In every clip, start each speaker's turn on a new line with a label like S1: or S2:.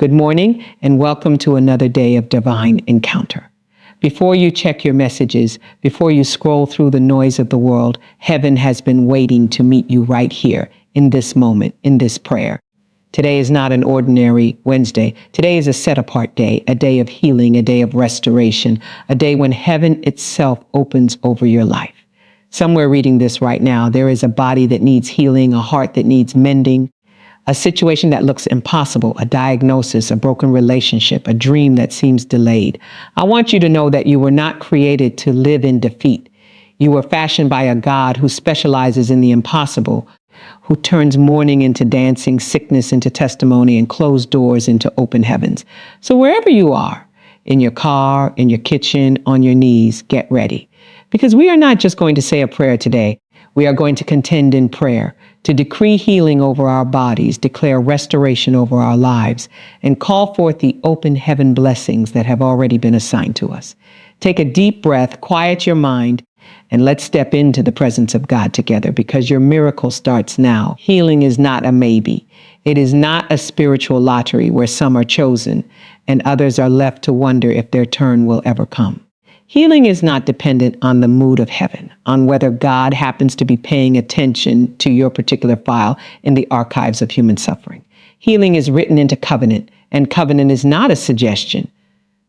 S1: Good morning and welcome to another day of divine encounter. Before you check your messages, before you scroll through the noise of the world, heaven has been waiting to meet you right here in this moment, in this prayer. Today is not an ordinary Wednesday. Today is a set-apart day, a day of healing, a day of restoration, a day when heaven itself opens over your life. Somewhere reading this right now, there is a body that needs healing, a heart that needs mending, a situation that looks impossible, a diagnosis, a broken relationship, a dream that seems delayed. I want you to know that you were not created to live in defeat. You were fashioned by a God who specializes in the impossible, who turns mourning into dancing, sickness into testimony, and closed doors into open heavens. So wherever you are, in your car, in your kitchen, on your knees, get ready. Because we are not just going to say a prayer today. We are going to contend in prayer, to decree healing over our bodies, declare restoration over our lives, and call forth the open heaven blessings that have already been assigned to us. Take a deep breath, quiet your mind, and let's step into the presence of God together, because your miracle starts now. Healing is not a maybe. It is not a spiritual lottery where some are chosen and others are left to wonder if their turn will ever come. Healing is not dependent on the mood of heaven, on whether God happens to be paying attention to your particular file in the archives of human suffering. Healing is written into covenant, and covenant is not a suggestion.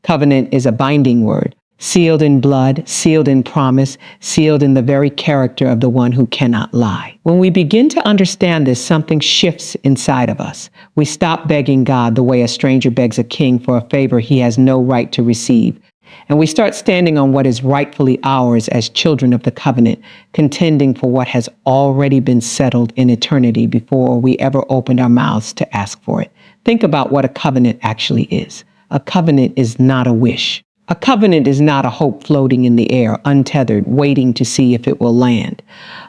S1: Covenant is a binding word, sealed in blood, sealed in promise, sealed in the very character of the one who cannot lie. When we begin to understand this, something shifts inside of us. We stop begging God the way a stranger begs a king for a favor he has no right to receive. And we start standing on what is rightfully ours as children of the covenant, contending for what has already been settled in eternity before we ever opened our mouths to ask for it. Think about what a covenant actually is. A covenant is not a wish. A covenant is not a hope floating in the air, untethered, waiting to see if it will land.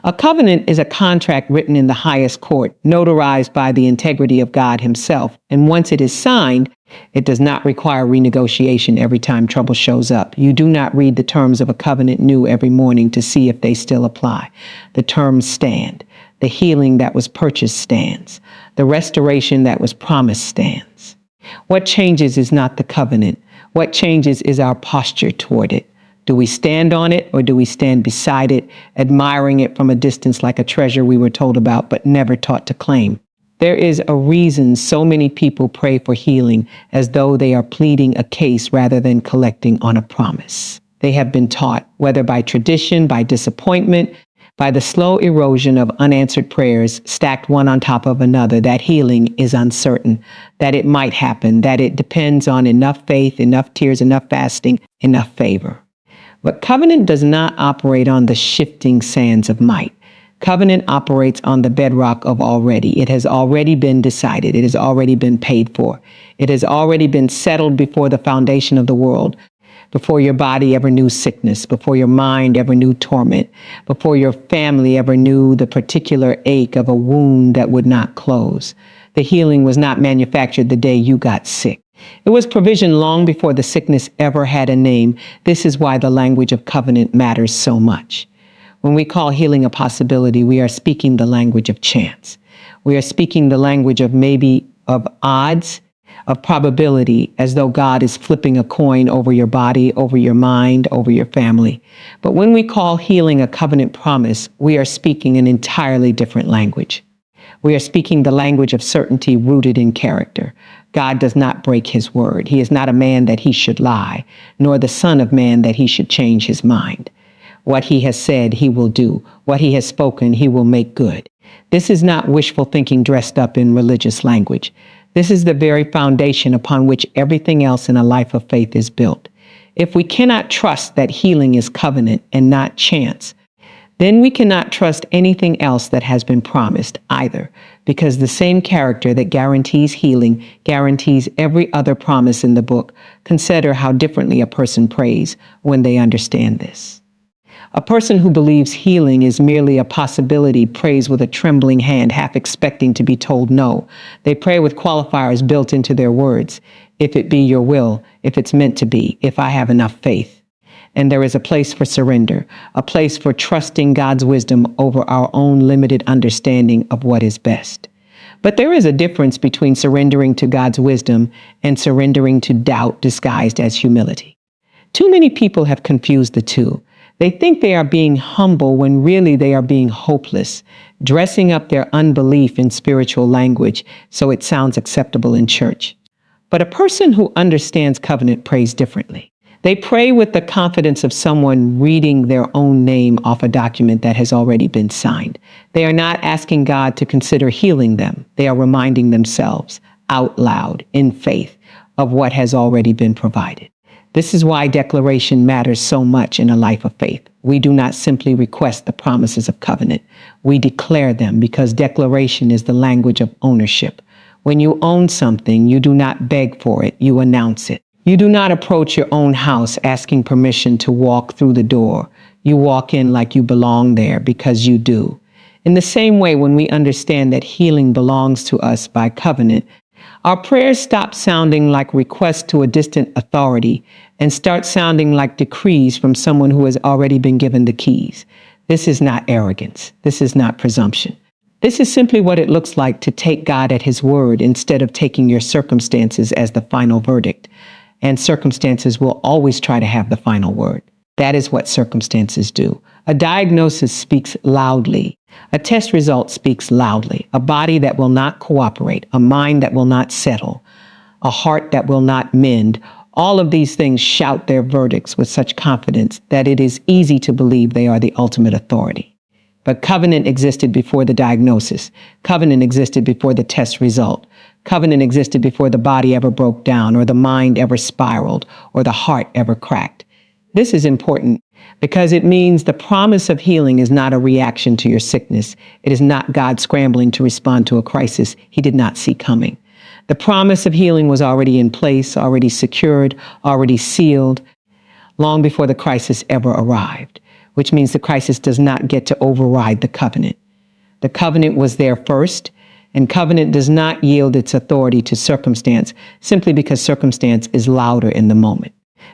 S1: A covenant is a contract written in the highest court, notarized by the integrity of God himself. And once it is signed, it does not require renegotiation every time trouble shows up. You do not read the terms of a covenant new every morning to see if they still apply. The terms stand. The healing that was purchased stands. The restoration that was promised stands. What changes is not the covenant. What changes is our posture toward it. Do we stand on it, or do we stand beside it, admiring it from a distance like a treasure we were told about but never taught to claim? There is a reason so many people pray for healing as though they are pleading a case rather than collecting on a promise. They have been taught, whether by tradition, by disappointment, by the slow erosion of unanswered prayers stacked one on top of another, that healing is uncertain, that it might happen, that it depends on enough faith, enough tears, enough fasting, enough favor. But covenant does not operate on the shifting sands of might. Covenant operates on the bedrock of already. It has already been decided. It has already been paid for. It has already been settled before the foundation of the world, before your body ever knew sickness, before your mind ever knew torment, before your family ever knew the particular ache of a wound that would not close. The healing was not manufactured the day you got sick. It was provision long before the sickness ever had a name. This is why the language of covenant matters so much. When we call healing a possibility, we are speaking the language of chance. We are speaking the language of maybe, of odds, of probability, as though God is flipping a coin over your body, over your mind, over your family. But when we call healing a covenant promise, we are speaking an entirely different language. We are speaking the language of certainty rooted in character. God does not break his word. He is not a man that he should lie, nor the son of man that he should change his mind. What he has said, he will do. What he has spoken, he will make good. This is not wishful thinking dressed up in religious language. This is the very foundation upon which everything else in a life of faith is built. If we cannot trust that healing is covenant and not chance, then we cannot trust anything else that has been promised either, because the same character that guarantees healing guarantees every other promise in the book. Consider how differently a person prays when they understand this. A person who believes healing is merely a possibility prays with a trembling hand, half expecting to be told no. They pray with qualifiers built into their words. If it be your will, if it's meant to be, if I have enough faith. And there is a place for surrender, a place for trusting God's wisdom over our own limited understanding of what is best. But there is a difference between surrendering to God's wisdom and surrendering to doubt disguised as humility. Too many people have confused the two. They think they are being humble when really they are being hopeless, dressing up their unbelief in spiritual language so it sounds acceptable in church. But a person who understands covenant prays differently. They pray with the confidence of someone reading their own name off a document that has already been signed. They are not asking God to consider healing them. They are reminding themselves out loud in faith of what has already been provided. This is why declaration matters so much in a life of faith. We do not simply request the promises of covenant. We declare them because declaration is the language of ownership. When you own something, you do not beg for it, you announce it. You do not approach your own house asking permission to walk through the door. You walk in like you belong there because you do. In the same way, when we understand that healing belongs to us by covenant, our prayers stop sounding like requests to a distant authority and start sounding like decrees from someone who has already been given the keys. This is not arrogance. This is not presumption. This is simply what it looks like to take God at his word instead of taking your circumstances as the final verdict. And circumstances will always try to have the final word. That is what circumstances do. A diagnosis speaks loudly. A test result speaks loudly. A body that will not cooperate, a mind that will not settle, a heart that will not mend. All of these things shout their verdicts with such confidence that it is easy to believe they are the ultimate authority. But covenant existed before the diagnosis. Covenant existed before the test result. Covenant existed before the body ever broke down, or the mind ever spiraled, or the heart ever cracked. This is important because it means the promise of healing is not a reaction to your sickness. It is not God scrambling to respond to a crisis he did not see coming. The promise of healing was already in place, already secured, already sealed, long before the crisis ever arrived, which means the crisis does not get to override the covenant. The covenant was there first, and covenant does not yield its authority to circumstance simply because circumstance is louder in the moment.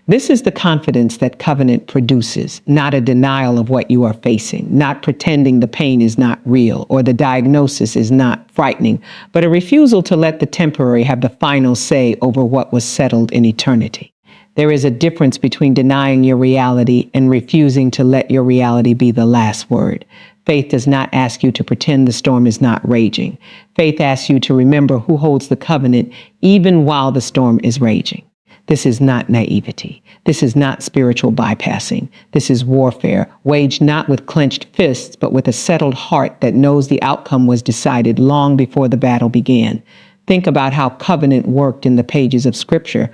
S1: This is the confidence that covenant produces, not a denial of what you are facing, not pretending the pain is not real or the diagnosis is not frightening, but a refusal to let the temporary have the final say over what was settled in eternity. There is a difference between denying your reality and refusing to let your reality be the last word. Faith does not ask you to pretend the storm is not raging. Faith asks you to remember who holds the covenant even while the storm is raging. This is not naivety. This is not spiritual bypassing. This is warfare, waged not with clenched fists, but with a settled heart that knows the outcome was decided long before the battle began. Think about how covenant worked in the pages of Scripture,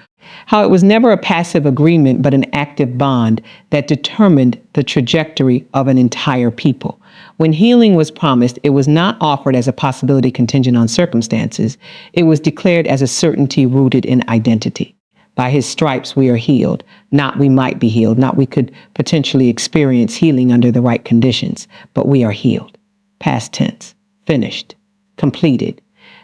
S1: how it was never a passive agreement, but an active bond that determined the trajectory of an entire people. When healing was promised, it was not offered as a possibility contingent on circumstances. It was declared as a certainty rooted in identity. By his stripes we are healed, not we might be healed, not we could potentially experience healing under the right conditions, but we are healed. Past tense, finished, completed.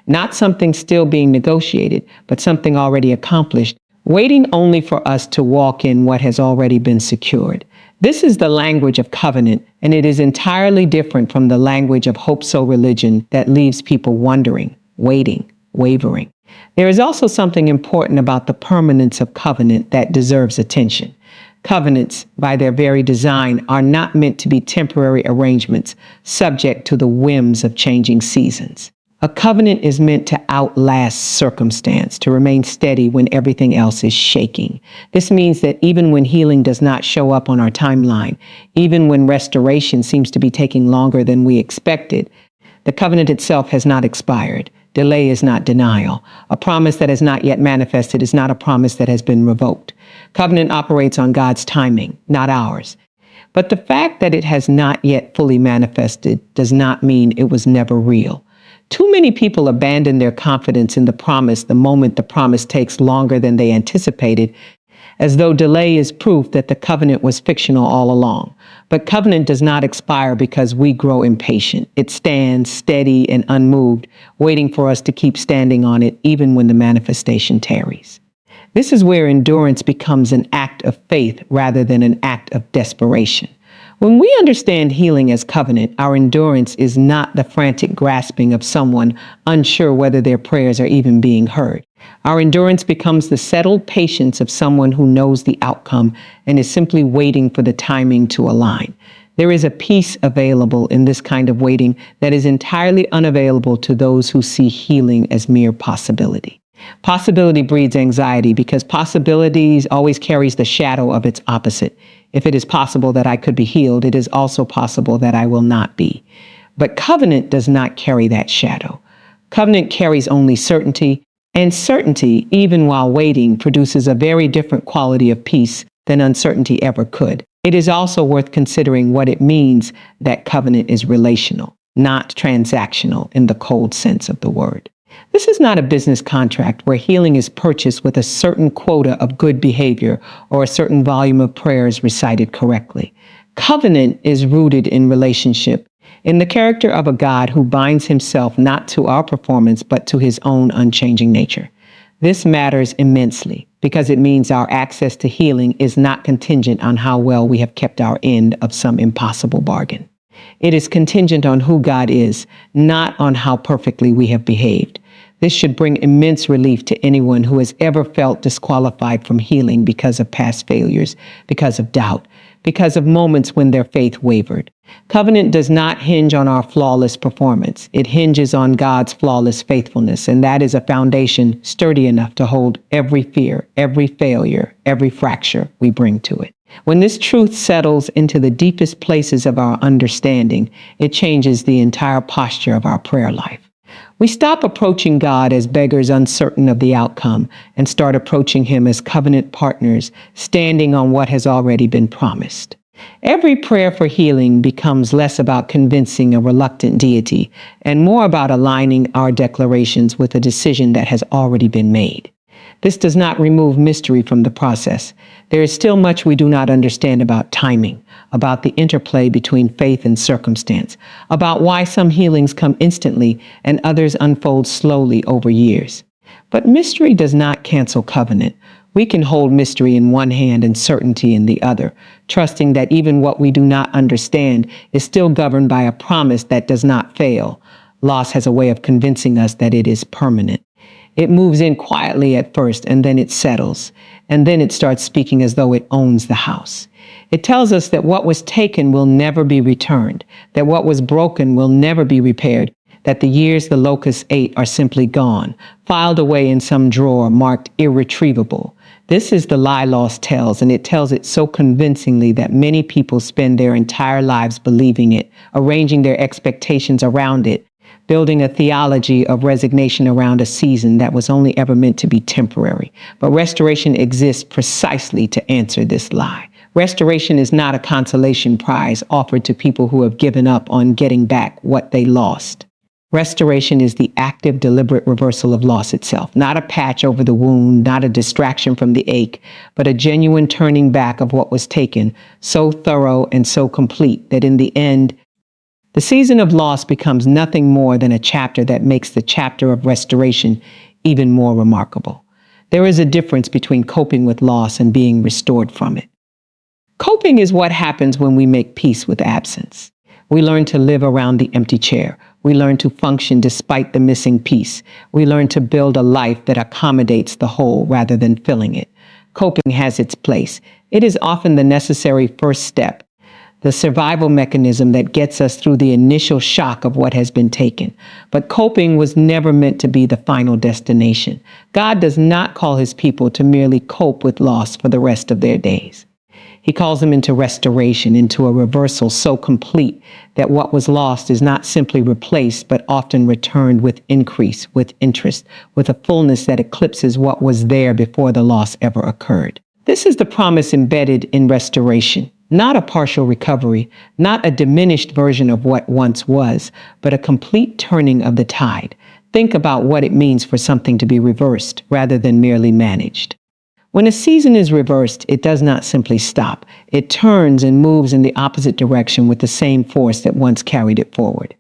S1: Not something still being negotiated, but something already accomplished, waiting only for us to walk in what has already been secured. This is the language of covenant, and it is entirely different from the language of hope-so religion that leaves people wondering, waiting, wavering. There is also something important about the permanence of covenant that deserves attention. Covenants, by their very design, are not meant to be temporary arrangements subject to the whims of changing seasons. A covenant is meant to outlast circumstance, to remain steady when everything else is shaking. This means that even when healing does not show up on our timeline, even when restoration seems to be taking longer than we expected, the covenant itself has not expired. Delay is not denial. A promise that has not yet manifested is not a promise that has been revoked. Covenant operates on God's timing, not ours. But the fact that it has not yet fully manifested does not mean it was never real. Too many people abandon their confidence in the promise the moment the promise takes longer than they anticipated, as though delay is proof that the covenant was fictional all along. But covenant does not expire because we grow impatient. It stands steady and unmoved, waiting for us to keep standing on it even when the manifestation tarries. This is where endurance becomes an act of faith rather than an act of desperation. When we understand healing as covenant, our endurance is not the frantic grasping of someone unsure whether their prayers are even being heard. Our endurance becomes the settled patience of someone who knows the outcome and is simply waiting for the timing to align. There is a peace available in this kind of waiting that is entirely unavailable to those who see healing as mere possibility. Possibility breeds anxiety because possibilities always carries the shadow of its opposite. If it is possible that I could be healed, it is also possible that I will not be. But covenant does not carry that shadow. Covenant carries only certainty, and certainty, even while waiting, produces a very different quality of peace than uncertainty ever could. It is also worth considering what it means that covenant is relational, not transactional in the cold sense of the word. This is not a business contract where healing is purchased with a certain quota of good behavior or a certain volume of prayers recited correctly. Covenant is rooted in relationship, in the character of a God who binds himself not to our performance but to his own unchanging nature. This matters immensely because it means our access to healing is not contingent on how well we have kept our end of some impossible bargain. It is contingent on who God is, not on how perfectly we have behaved. This should bring immense relief to anyone who has ever felt disqualified from healing because of past failures, because of doubt, because of moments when their faith wavered. Covenant does not hinge on our flawless performance. It hinges on God's flawless faithfulness, and that is a foundation sturdy enough to hold every fear, every failure, every fracture we bring to it. When this truth settles into the deepest places of our understanding, it changes the entire posture of our prayer life. We stop approaching God as beggars uncertain of the outcome and start approaching him as covenant partners, standing on what has already been promised. Every prayer for healing becomes less about convincing a reluctant deity and more about aligning our declarations with a decision that has already been made. This does not remove mystery from the process. There is still much we do not understand about timing, about the interplay between faith and circumstance, about why some healings come instantly and others unfold slowly over years. But mystery does not cancel covenant. We can hold mystery in one hand and certainty in the other, trusting that even what we do not understand is still governed by a promise that does not fail. Loss has a way of convincing us that it is permanent. It moves in quietly at first, and then it settles, and then it starts speaking as though it owns the house. It tells us that what was taken will never be returned, that what was broken will never be repaired, that the years the locusts ate are simply gone, filed away in some drawer marked irretrievable. This is the lie loss tells, and it tells it so convincingly that many people spend their entire lives believing it, arranging their expectations around it, building a theology of resignation around a season that was only ever meant to be temporary. But restoration exists precisely to answer this lie. Restoration is not a consolation prize offered to people who have given up on getting back what they lost. Restoration is the active, deliberate reversal of loss itself, not a patch over the wound, not a distraction from the ache, but a genuine turning back of what was taken, so thorough and so complete that in the end, the season of loss becomes nothing more than a chapter that makes the chapter of restoration even more remarkable. There is a difference between coping with loss and being restored from it. Coping is what happens when we make peace with absence. We learn to live around the empty chair. We learn to function despite the missing piece. We learn to build a life that accommodates the whole rather than filling it. Coping has its place. It is often the necessary first step, the survival mechanism that gets us through the initial shock of what has been taken. But coping was never meant to be the final destination. God does not call his people to merely cope with loss for the rest of their days. He calls them into restoration, into a reversal so complete that what was lost is not simply replaced, but often returned with increase, with interest, with a fullness that eclipses what was there before the loss ever occurred. This is the promise embedded in restoration. Not a partial recovery, not a diminished version of what once was, but a complete turning of the tide. Think about what it means for something to be reversed rather than merely managed. When a season is reversed, it does not simply stop. It turns and moves in the opposite direction with the same force that once carried it forward.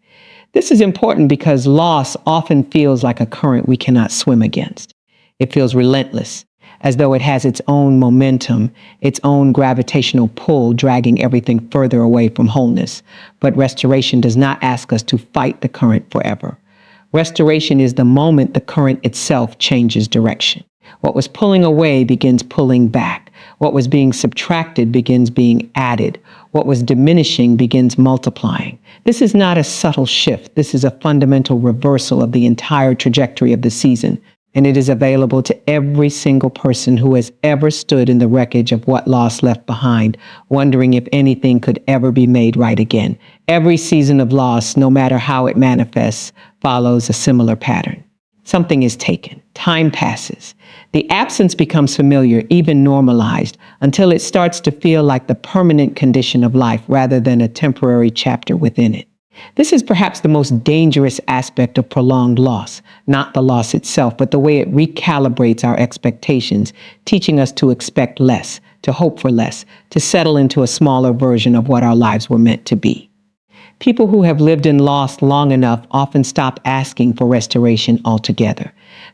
S1: This is important because loss often feels like a current we cannot swim against. It feels relentless. as though it has its own momentum, its own gravitational pull, dragging everything further away from wholeness. But restoration does not ask us to fight the current forever. Restoration is the moment the current itself changes direction. What was pulling away begins pulling back. What was being subtracted begins being added. What was diminishing begins multiplying. This is not a subtle shift. This is a fundamental reversal of the entire trajectory of the season. And it is available to every single person who has ever stood in the wreckage of what loss left behind, wondering if anything could ever be made right again. Every season of loss, no matter how it manifests, follows a similar pattern. Something is taken. Time passes. The absence becomes familiar, even normalized, until it starts to feel like the permanent condition of life rather than a temporary chapter within it. This is perhaps the most dangerous aspect of prolonged loss, not the loss itself, but the way it recalibrates our expectations, teaching us to expect less, to hope for less, to settle into a smaller version of what our lives were meant to be. People who have lived in loss long enough often stop asking for restoration altogether.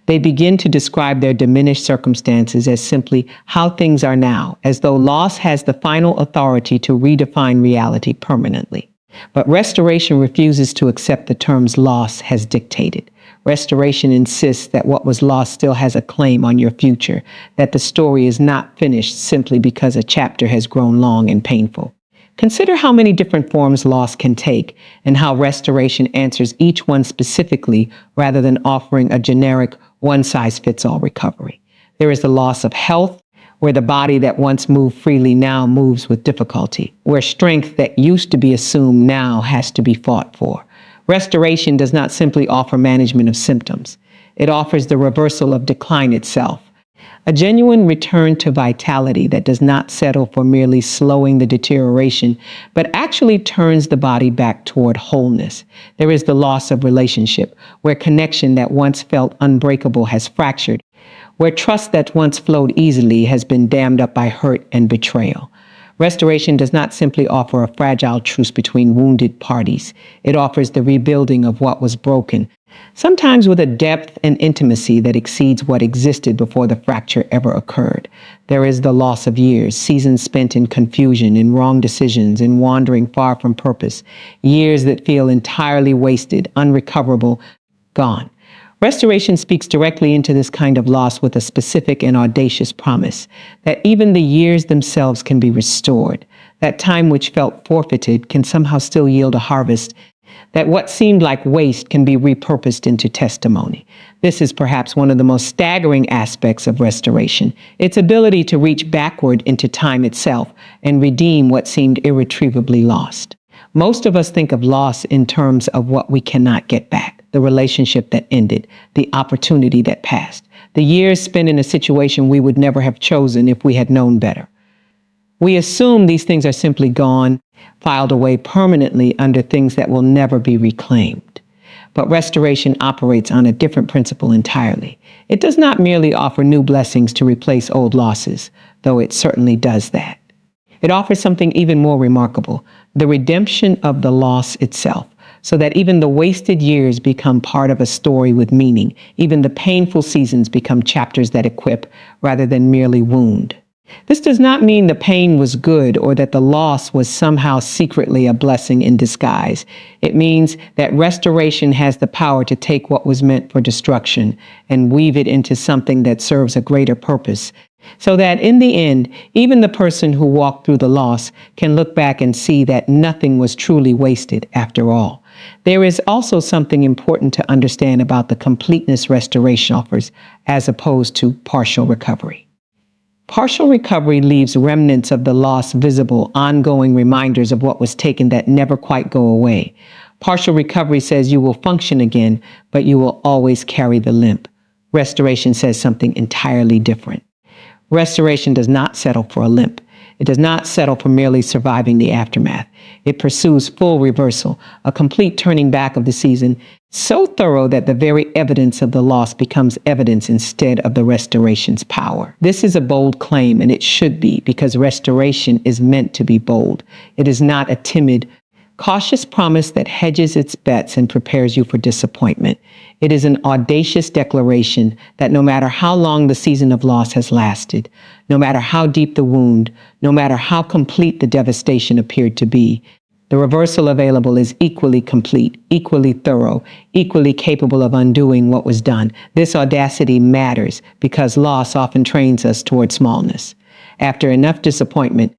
S1: They begin to describe their diminished circumstances as simply how things are now, as though loss has the final authority to redefine reality permanently. But restoration refuses to accept the terms loss has dictated. Restoration insists that what was lost still has a claim on your future, that the story is not finished simply because a chapter has grown long and painful. Consider how many different forms loss can take and how restoration answers each one specifically rather than offering a generic one-size-fits-all recovery. There is the loss of health, where the body that once moved freely now moves with difficulty, where strength that used to be assumed now has to be fought for. Restoration does not simply offer management of symptoms. It offers the reversal of decline itself, a genuine return to vitality that does not settle for merely slowing the deterioration, but actually turns the body back toward wholeness. There is the loss of relationship, where connection that once felt unbreakable has fractured, where trust that once flowed easily has been dammed up by hurt and betrayal. Restoration does not simply offer a fragile truce between wounded parties. It offers the rebuilding of what was broken, sometimes with a depth and intimacy that exceeds what existed before the fracture ever occurred. There is the loss of years, seasons spent in confusion, in wrong decisions, in wandering far from purpose, years that feel entirely wasted, unrecoverable, gone. Restoration speaks directly into this kind of loss with a specific and audacious promise that even the years themselves can be restored, that time which felt forfeited can somehow still yield a harvest, that what seemed like waste can be repurposed into testimony. This is perhaps one of the most staggering aspects of restoration, its ability to reach backward into time itself and redeem what seemed irretrievably lost. Most of us think of loss in terms of what we cannot get back. The relationship that ended, the opportunity that passed, the years spent in a situation we would never have chosen if we had known better. We assume these things are simply gone, filed away permanently under things that will never be reclaimed. But restoration operates on a different principle entirely. It does not merely offer new blessings to replace old losses, though it certainly does that. It offers something even more remarkable, the redemption of the loss itself, so that even the wasted years become part of a story with meaning. Even the painful seasons become chapters that equip rather than merely wound. This does not mean the pain was good or that the loss was somehow secretly a blessing in disguise. It means that restoration has the power to take what was meant for destruction and weave it into something that serves a greater purpose, so that in the end, even the person who walked through the loss can look back and see that nothing was truly wasted after all. There is also something important to understand about the completeness restoration offers as opposed to partial recovery. Partial recovery leaves remnants of the loss visible, ongoing reminders of what was taken that never quite go away. Partial recovery says you will function again, but you will always carry the limp. Restoration says something entirely different. Restoration does not settle for a limp. It does not settle for merely surviving the aftermath. It pursues full reversal, a complete turning back of the season, so thorough that the very evidence of the loss becomes evidence instead of the restoration's power. This is a bold claim, and it should be, because restoration is meant to be bold. It is not a timid, Cautious promise that hedges its bets and prepares you for disappointment. It is an audacious declaration that no matter how long the season of loss has lasted, no matter how deep the wound, no matter how complete the devastation appeared to be, the reversal available is equally complete, equally thorough, equally capable of undoing what was done. This audacity matters because loss often trains us toward smallness. After enough disappointment,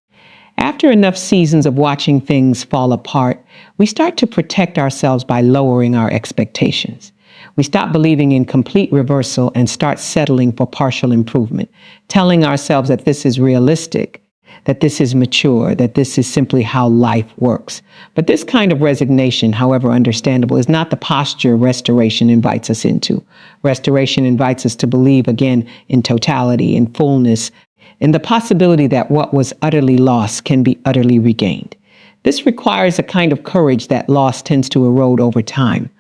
S1: after enough seasons of watching things fall apart, we start to protect ourselves by lowering our expectations. We stop believing in complete reversal and start settling for partial improvement, telling ourselves that this is realistic, that this is mature, that this is simply how life works. But this kind of resignation, however understandable, is not the posture restoration invites us into. Restoration invites us to believe again in totality, in fullness, in the possibility that what was utterly lost can be utterly regained. This requires a kind of courage that loss tends to erode over time.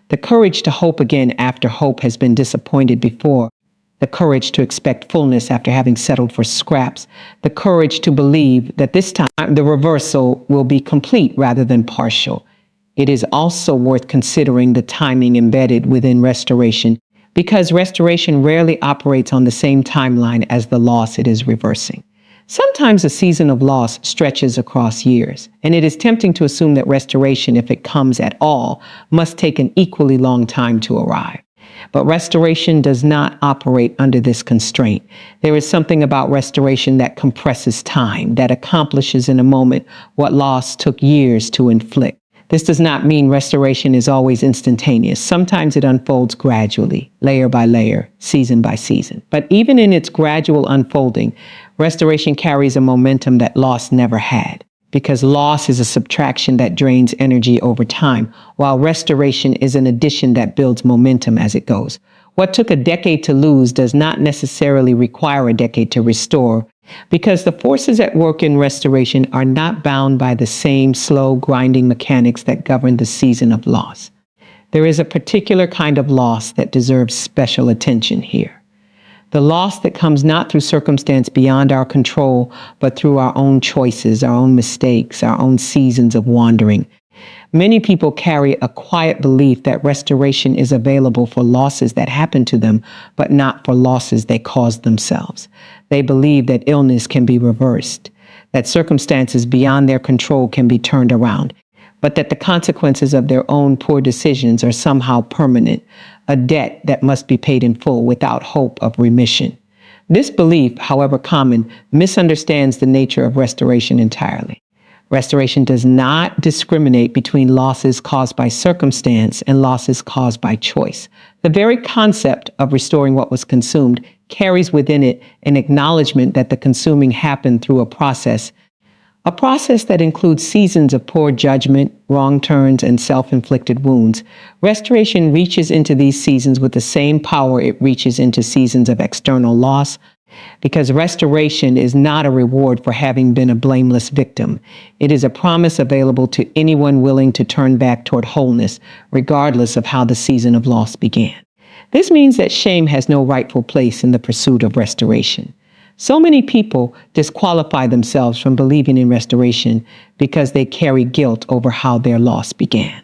S1: The courage to hope again after hope has been disappointed before. The courage to expect fullness after having settled for scraps. The courage to believe that this time the reversal will be complete rather than partial. It is also worth considering the timing embedded within restoration, because restoration rarely operates on the same timeline as the loss it is reversing. Sometimes a season of loss stretches across years, and it is tempting to assume that restoration, if it comes at all, must take an equally long time to arrive. But restoration does not operate under this constraint. There is something about restoration that compresses time, that accomplishes in a moment what loss took years to inflict. This does not mean restoration is always instantaneous. Sometimes it unfolds gradually, layer by layer, season by season. But even in its gradual unfolding, restoration carries a momentum that loss never had, because loss is a subtraction that drains energy over time, while restoration is an addition that builds momentum as it goes. What took a decade to lose does not necessarily require a decade to restore, because the forces at work in restoration are not bound by the same slow, grinding mechanics that govern the season of loss. There is a particular kind of loss that deserves special attention here. The loss that comes not through circumstance beyond our control, but through our own choices, our own mistakes, our own seasons of wandering. Many people carry a quiet belief that restoration is available for losses that happen to them, but not for losses they caused themselves. They believe that illness can be reversed, that circumstances beyond their control can be turned around, but that the consequences of their own poor decisions are somehow permanent, a debt that must be paid in full without hope of remission. This belief, however common, misunderstands the nature of restoration entirely. Restoration does not discriminate between losses caused by circumstance and losses caused by choice. The very concept of restoring what was consumed carries within it an acknowledgement that the consuming happened through a process that includes seasons of poor judgment, wrong turns, and self-inflicted wounds. Restoration reaches into these seasons with the same power it reaches into seasons of external loss, because restoration is not a reward for having been a blameless victim. It is a promise available to anyone willing to turn back toward wholeness, regardless of how the season of loss began. This means that shame has no rightful place in the pursuit of restoration. So many people disqualify themselves from believing in restoration because they carry guilt over how their loss began.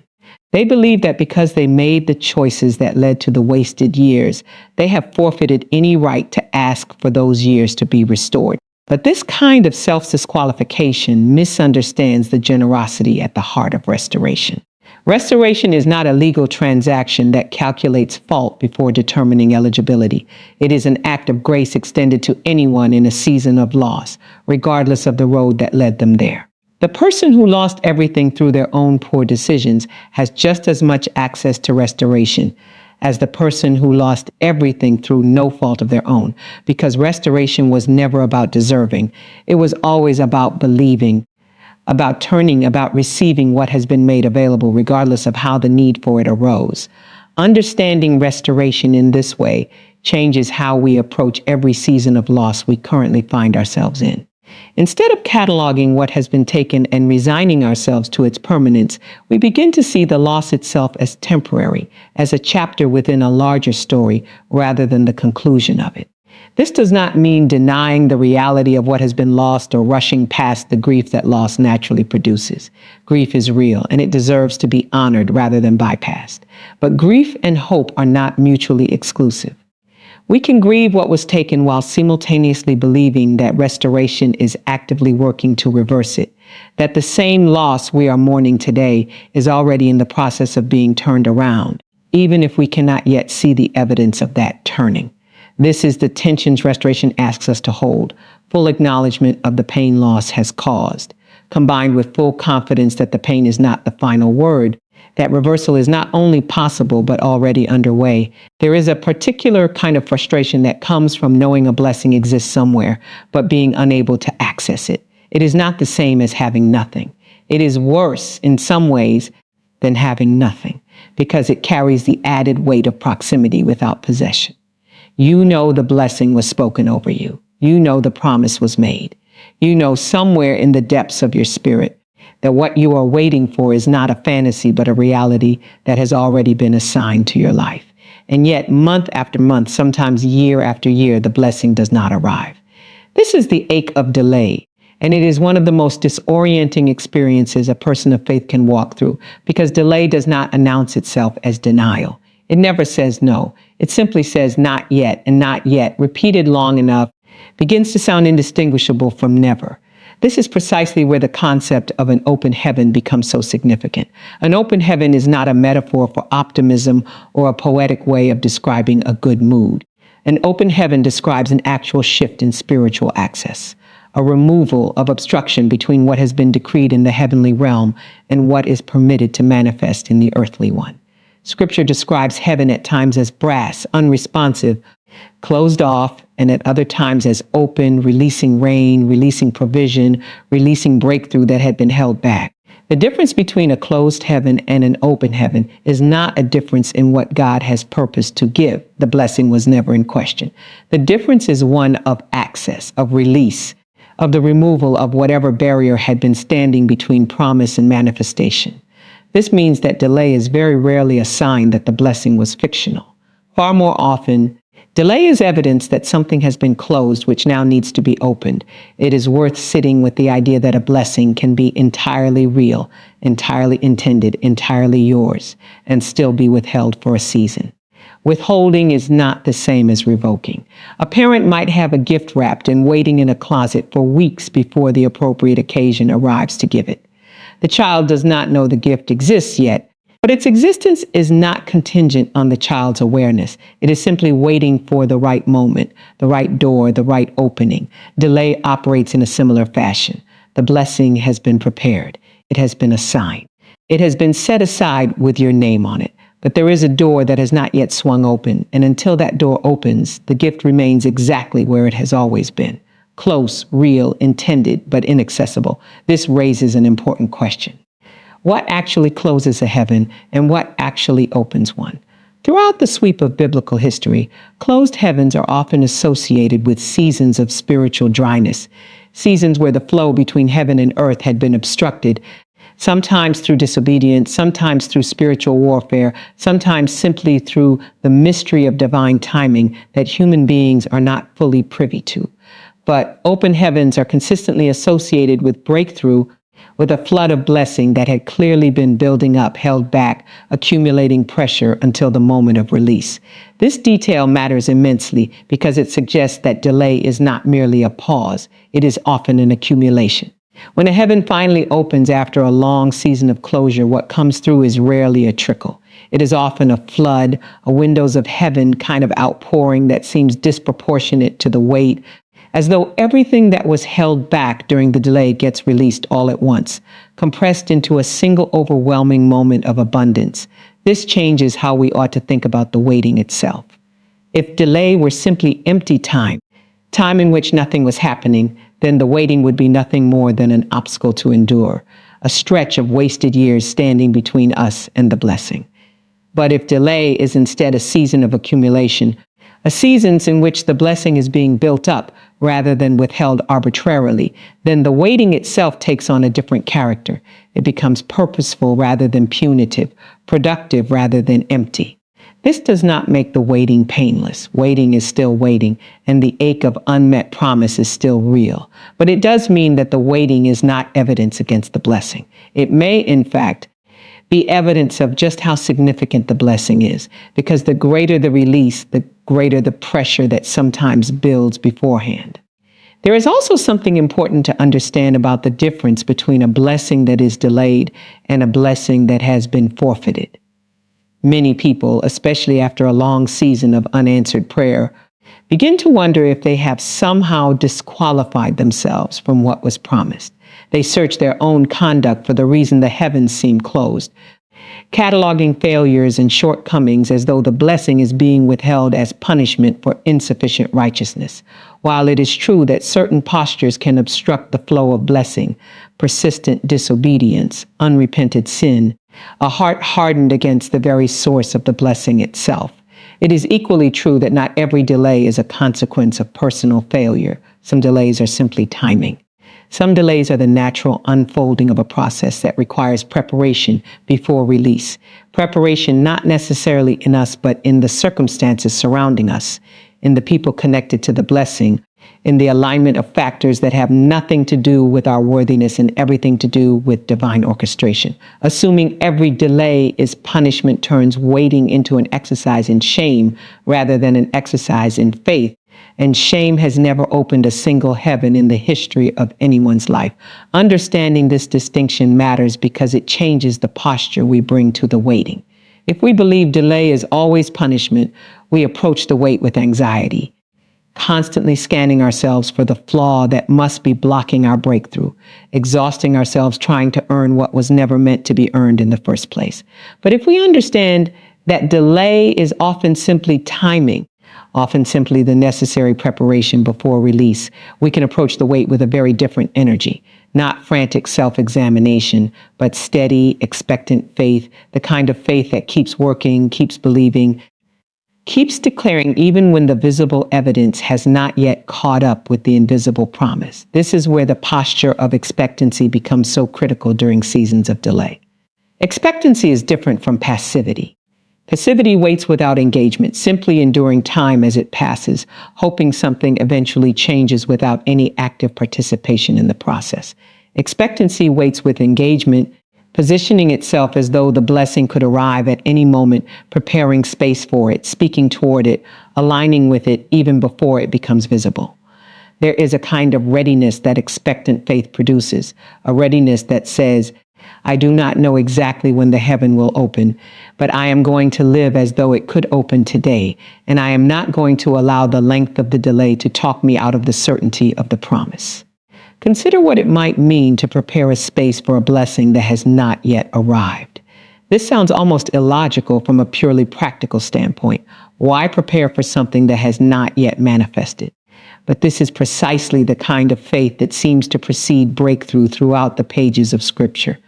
S1: They believe that because they made the choices that led to the wasted years, they have forfeited any right to ask for those years to be restored. But this kind of self-disqualification misunderstands the generosity at the heart of restoration. Restoration is not a legal transaction that calculates fault before determining eligibility. It is an act of grace extended to anyone in a season of loss, regardless of the road that led them there. The person who lost everything through their own poor decisions has just as much access to restoration as the person who lost everything through no fault of their own, because restoration was never about deserving. It was always about believing, about turning, about receiving what has been made available, regardless of how the need for it arose. Understanding restoration in this way changes how we approach every season of loss we currently find ourselves in. Instead of cataloging what has been taken and resigning ourselves to its permanence, we begin to see the loss itself as temporary, as a chapter within a larger story rather than the conclusion of it. This does not mean denying the reality of what has been lost or rushing past the grief that loss naturally produces. Grief is real, and it deserves to be honored rather than bypassed. But grief and hope are not mutually exclusive. We can grieve what was taken while simultaneously believing that restoration is actively working to reverse it, that the same loss we are mourning today is already in the process of being turned around, even if we cannot yet see the evidence of that turning. This is the tensions restoration asks us to hold, full acknowledgement of the pain loss has caused, combined with full confidence that the pain is not the final word, that reversal is not only possible but already underway. There is a particular kind of frustration that comes from knowing a blessing exists somewhere, but being unable to access it. It is not the same as having nothing. It is worse in some ways than having nothing, because it carries the added weight of proximity without possession. You know the blessing was spoken over you. You know the promise was made. You know somewhere in the depths of your spirit that what you are waiting for is not a fantasy, but a reality that has already been assigned to your life. And yet, month after month, sometimes year after year, the blessing does not arrive. This is the ache of delay, and it is one of the most disorienting experiences a person of faith can walk through, because delay does not announce itself as denial. It never says no. It simply says not yet, and not yet, repeated long enough, begins to sound indistinguishable from never. This is precisely where the concept of an open heaven becomes so significant. An open heaven is not a metaphor for optimism or a poetic way of describing a good mood. An open heaven describes an actual shift in spiritual access, a removal of obstruction between what has been decreed in the heavenly realm and what is permitted to manifest in the earthly one. Scripture describes heaven at times as brass, unresponsive, closed off, and at other times as open, releasing rain, releasing provision, releasing breakthrough that had been held back. The difference between a closed heaven and an open heaven is not a difference in what God has purposed to give. The blessing was never in question. The difference is one of access, of release, of the removal of whatever barrier had been standing between promise and manifestation. This means that delay is very rarely a sign that the blessing was fictional. Far more often, delay is evidence that something has been closed which now needs to be opened. It is worth sitting with the idea that a blessing can be entirely real, entirely intended, entirely yours, and still be withheld for a season. Withholding is not the same as revoking. A parent might have a gift wrapped and waiting in a closet for weeks before the appropriate occasion arrives to give it. The child does not know the gift exists yet, but its existence is not contingent on the child's awareness. It is simply waiting for the right moment, the right door, the right opening. Delay operates in a similar fashion. The blessing has been prepared. It has been assigned. It has been set aside with your name on it. But there is a door that has not yet swung open, and until that door opens, the gift remains exactly where it has always been. Close, real, intended, but inaccessible. This raises an important question. What actually closes a heaven, and what actually opens one? Throughout the sweep of biblical history, closed heavens are often associated with seasons of spiritual dryness, seasons where the flow between heaven and earth had been obstructed, sometimes through disobedience, sometimes through spiritual warfare, sometimes simply through the mystery of divine timing that human beings are not fully privy to. But open heavens are consistently associated with breakthrough, with a flood of blessing that had clearly been building up, held back, accumulating pressure until the moment of release. This detail matters immensely because it suggests that delay is not merely a pause, it is often an accumulation. When a heaven finally opens after a long season of closure, what comes through is rarely a trickle. It is often a flood, a windows of heaven kind of outpouring that seems disproportionate to the weight, as though everything that was held back during the delay gets released all at once, compressed into a single overwhelming moment of abundance. This changes how we ought to think about the waiting itself. If delay were simply empty time in which nothing was happening, then the waiting would be nothing more than an obstacle to endure, a stretch of wasted years standing between us and the blessing. But if delay is instead a season of accumulation, a season in which the blessing is being built up rather than withheld arbitrarily, then the waiting itself takes on a different character. It becomes purposeful rather than punitive, productive rather than empty. This does not make the waiting painless. Waiting is still waiting, and the ache of unmet promise is still real. But it does mean that the waiting is not evidence against the blessing. It may, in fact, be evidence of just how significant the blessing is, because the greater the release, the greater the pressure that sometimes builds beforehand. There is also something important to understand about the difference between a blessing that is delayed and a blessing that has been forfeited. Many people, especially after a long season of unanswered prayer, begin to wonder if they have somehow disqualified themselves from what was promised. They search their own conduct for the reason the heavens seem closed, cataloging failures and shortcomings as though the blessing is being withheld as punishment for insufficient righteousness. While it is true that certain postures can obstruct the flow of blessing, persistent disobedience, unrepented sin, a heart hardened against the very source of the blessing itself, it is equally true that not every delay is a consequence of personal failure. Some delays are simply timing. Some delays are the natural unfolding of a process that requires preparation before release. Preparation not necessarily in us, but in the circumstances surrounding us, in the people connected to the blessing, in the alignment of factors that have nothing to do with our worthiness and everything to do with divine orchestration. Assuming every delay is punishment turns waiting into an exercise in shame rather than an exercise in faith. And shame has never opened a single heaven in the history of anyone's life. Understanding this distinction matters because it changes the posture we bring to the waiting. If we believe delay is always punishment, we approach the wait with anxiety, constantly scanning ourselves for the flaw that must be blocking our breakthrough, exhausting ourselves trying to earn what was never meant to be earned in the first place. But if we understand that delay is often simply timing, often simply the necessary preparation before release, we can approach the wait with a very different energy. Not frantic self-examination, but steady, expectant faith, the kind of faith that keeps working, keeps believing, keeps declaring even when the visible evidence has not yet caught up with the invisible promise. This is where the posture of expectancy becomes so critical during seasons of delay. Expectancy is different from passivity. Passivity waits without engagement, simply enduring time as it passes, hoping something eventually changes without any active participation in the process. Expectancy waits with engagement, positioning itself as though the blessing could arrive at any moment, preparing space for it, speaking toward it, aligning with it even before it becomes visible. There is a kind of readiness that expectant faith produces, a readiness that says, I do not know exactly when the heaven will open, but I am going to live as though it could open today, and I am not going to allow the length of the delay to talk me out of the certainty of the promise. Consider what it might mean to prepare a space for a blessing that has not yet arrived. This sounds almost illogical from a purely practical standpoint. Why prepare for something that has not yet manifested? But this is precisely the kind of faith that seems to precede breakthrough throughout the pages of Scripture,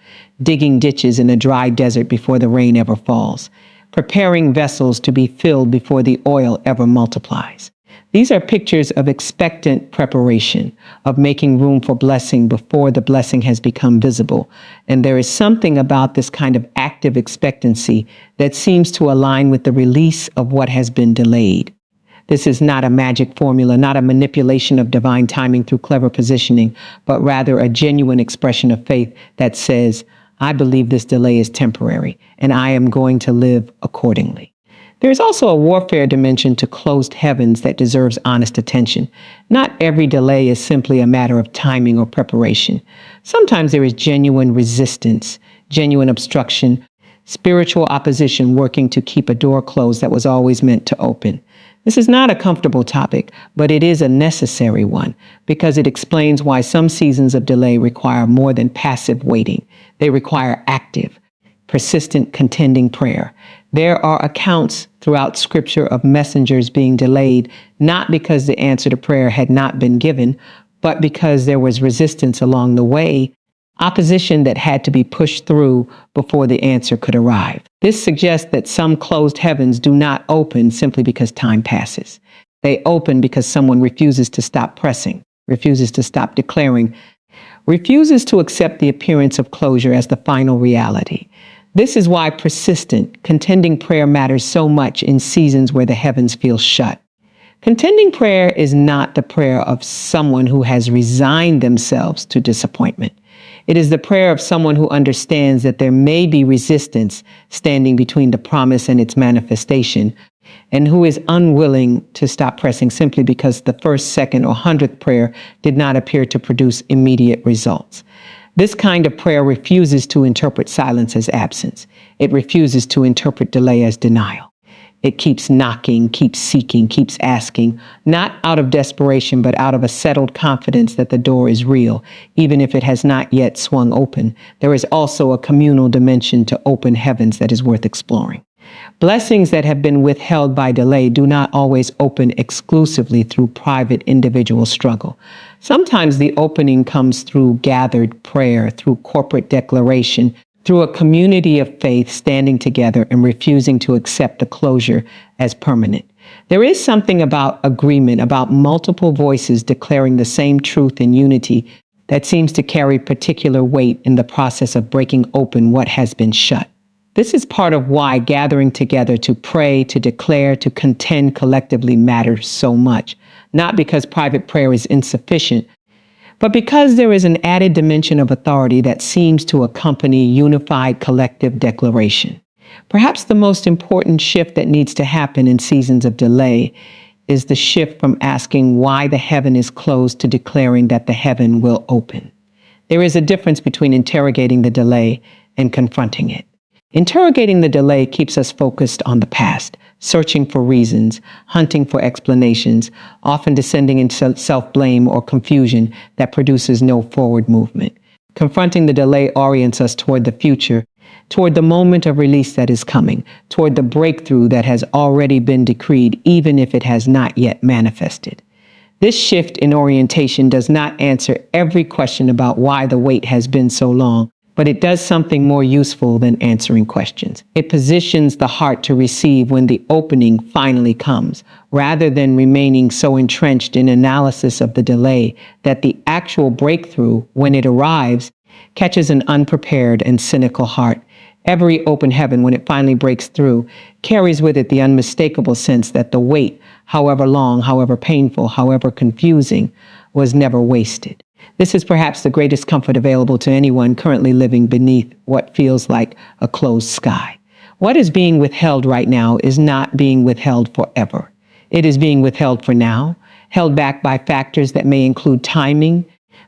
S1: digging ditches in a dry desert before the rain ever falls, preparing vessels to be filled before the oil ever multiplies. These are pictures of expectant preparation, of making room for blessing before the blessing has become visible. And there is something about this kind of active expectancy that seems to align with the release of what has been delayed. This is not a magic formula, not a manipulation of divine timing through clever positioning, but rather a genuine expression of faith that says, I believe this delay is temporary, and I am going to live accordingly. There is also a warfare dimension to closed heavens that deserves honest attention. Not every delay is simply a matter of timing or preparation. Sometimes there is genuine resistance, genuine obstruction, spiritual opposition working to keep a door closed that was always meant to open. This is not a comfortable topic, but it is a necessary one because it explains why some seasons of delay require more than passive waiting. They require active, persistent, contending prayer. There are accounts throughout Scripture of messengers being delayed, not because the answer to prayer had not been given, but because there was resistance along the way, opposition that had to be pushed through before the answer could arrive. This suggests that some closed heavens do not open simply because time passes. They open because someone refuses to stop pressing, refuses to stop declaring, refuses to accept the appearance of closure as the final reality. This is why persistent, contending prayer matters so much in seasons where the heavens feel shut. Contending prayer is not the prayer of someone who has resigned themselves to disappointment. It is the prayer of someone who understands that there may be resistance standing between the promise and its manifestation, and who is unwilling to stop pressing simply because the first, second, or 100th prayer did not appear to produce immediate results. This kind of prayer refuses to interpret silence as absence. It refuses to interpret delay as denial. It keeps knocking, keeps seeking, keeps asking, not out of desperation, but out of a settled confidence that the door is real, even if it has not yet swung open. There is also a communal dimension to open heavens that is worth exploring. Blessings that have been withheld by delay do not always open exclusively through private individual struggle. Sometimes the opening comes through gathered prayer, through corporate declaration, through a community of faith standing together and refusing to accept the closure as permanent. There is something about agreement, about multiple voices declaring the same truth in unity that seems to carry particular weight in the process of breaking open what has been shut. This is part of why gathering together to pray, to declare, to contend collectively matters so much. Not because private prayer is insufficient, but because there is an added dimension of authority that seems to accompany unified collective declaration. Perhaps the most important shift that needs to happen in seasons of delay is the shift from asking why the heaven is closed to declaring that the heaven will open. There is a difference between interrogating the delay and confronting it. Interrogating the delay keeps us focused on the past, searching for reasons, hunting for explanations, often descending into self-blame or confusion that produces no forward movement. Confronting the delay orients us toward the future, toward the moment of release that is coming, toward the breakthrough that has already been decreed, even if it has not yet manifested. This shift in orientation does not answer every question about why the wait has been so long, but it does something more useful than answering questions. It positions the heart to receive when the opening finally comes, rather than remaining so entrenched in analysis of the delay that the actual breakthrough, when it arrives, catches an unprepared and cynical heart. Every open heaven, when it finally breaks through, carries with it the unmistakable sense that the wait, however long, however painful, however confusing, was never wasted. This is perhaps the greatest comfort available to anyone currently living beneath what feels like a closed sky. What is being withheld right now is not being withheld forever. It is being withheld for now, held back by factors that may include timing,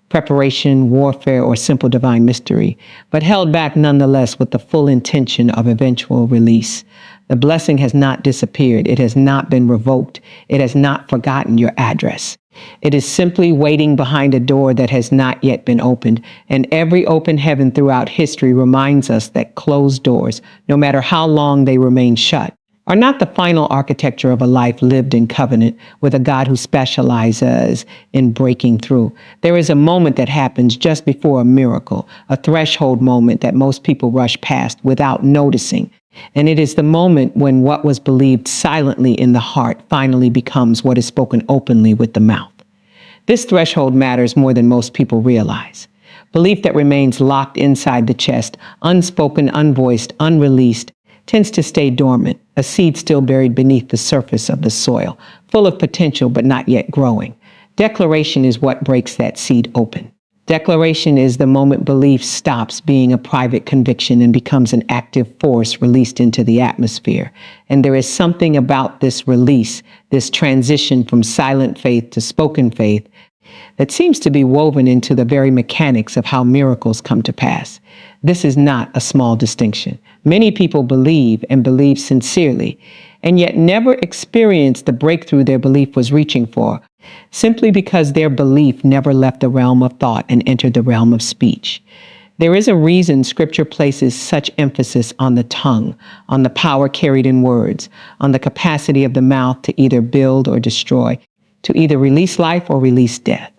S1: preparation, warfare, or simple divine mystery, but held back nonetheless with the full intention of eventual release. The blessing has not disappeared. It has not been revoked. It has not forgotten your address. It is simply waiting behind a door that has not yet been opened, and every open heaven throughout history reminds us that closed doors, no matter how long they remain shut, are not the final architecture of a life lived in covenant with a God who specializes in breaking through. There is a moment that happens just before a miracle, a threshold moment that most people rush past without noticing. And it is the moment when what was believed silently in the heart finally becomes what is spoken openly with the mouth. This threshold matters more than most people realize. Belief that remains locked inside the chest, unspoken, unvoiced, unreleased, tends to stay dormant, a seed still buried beneath the surface of the soil, full of potential but not yet growing. Declaration is what breaks that seed open. Declaration is the moment belief stops being a private conviction and becomes an active force released into the atmosphere. And there is something about this release, this transition from silent faith to spoken faith, that seems to be woven into the very mechanics of how miracles come to pass. This is not a small distinction. Many people believe and believe sincerely, and yet never experience the breakthrough their belief was reaching for, simply because their belief never left the realm of thought and entered the realm of speech. There is a reason Scripture places such emphasis on the tongue, on the power carried in words, on the capacity of the mouth to either build or destroy, to either release life or release death.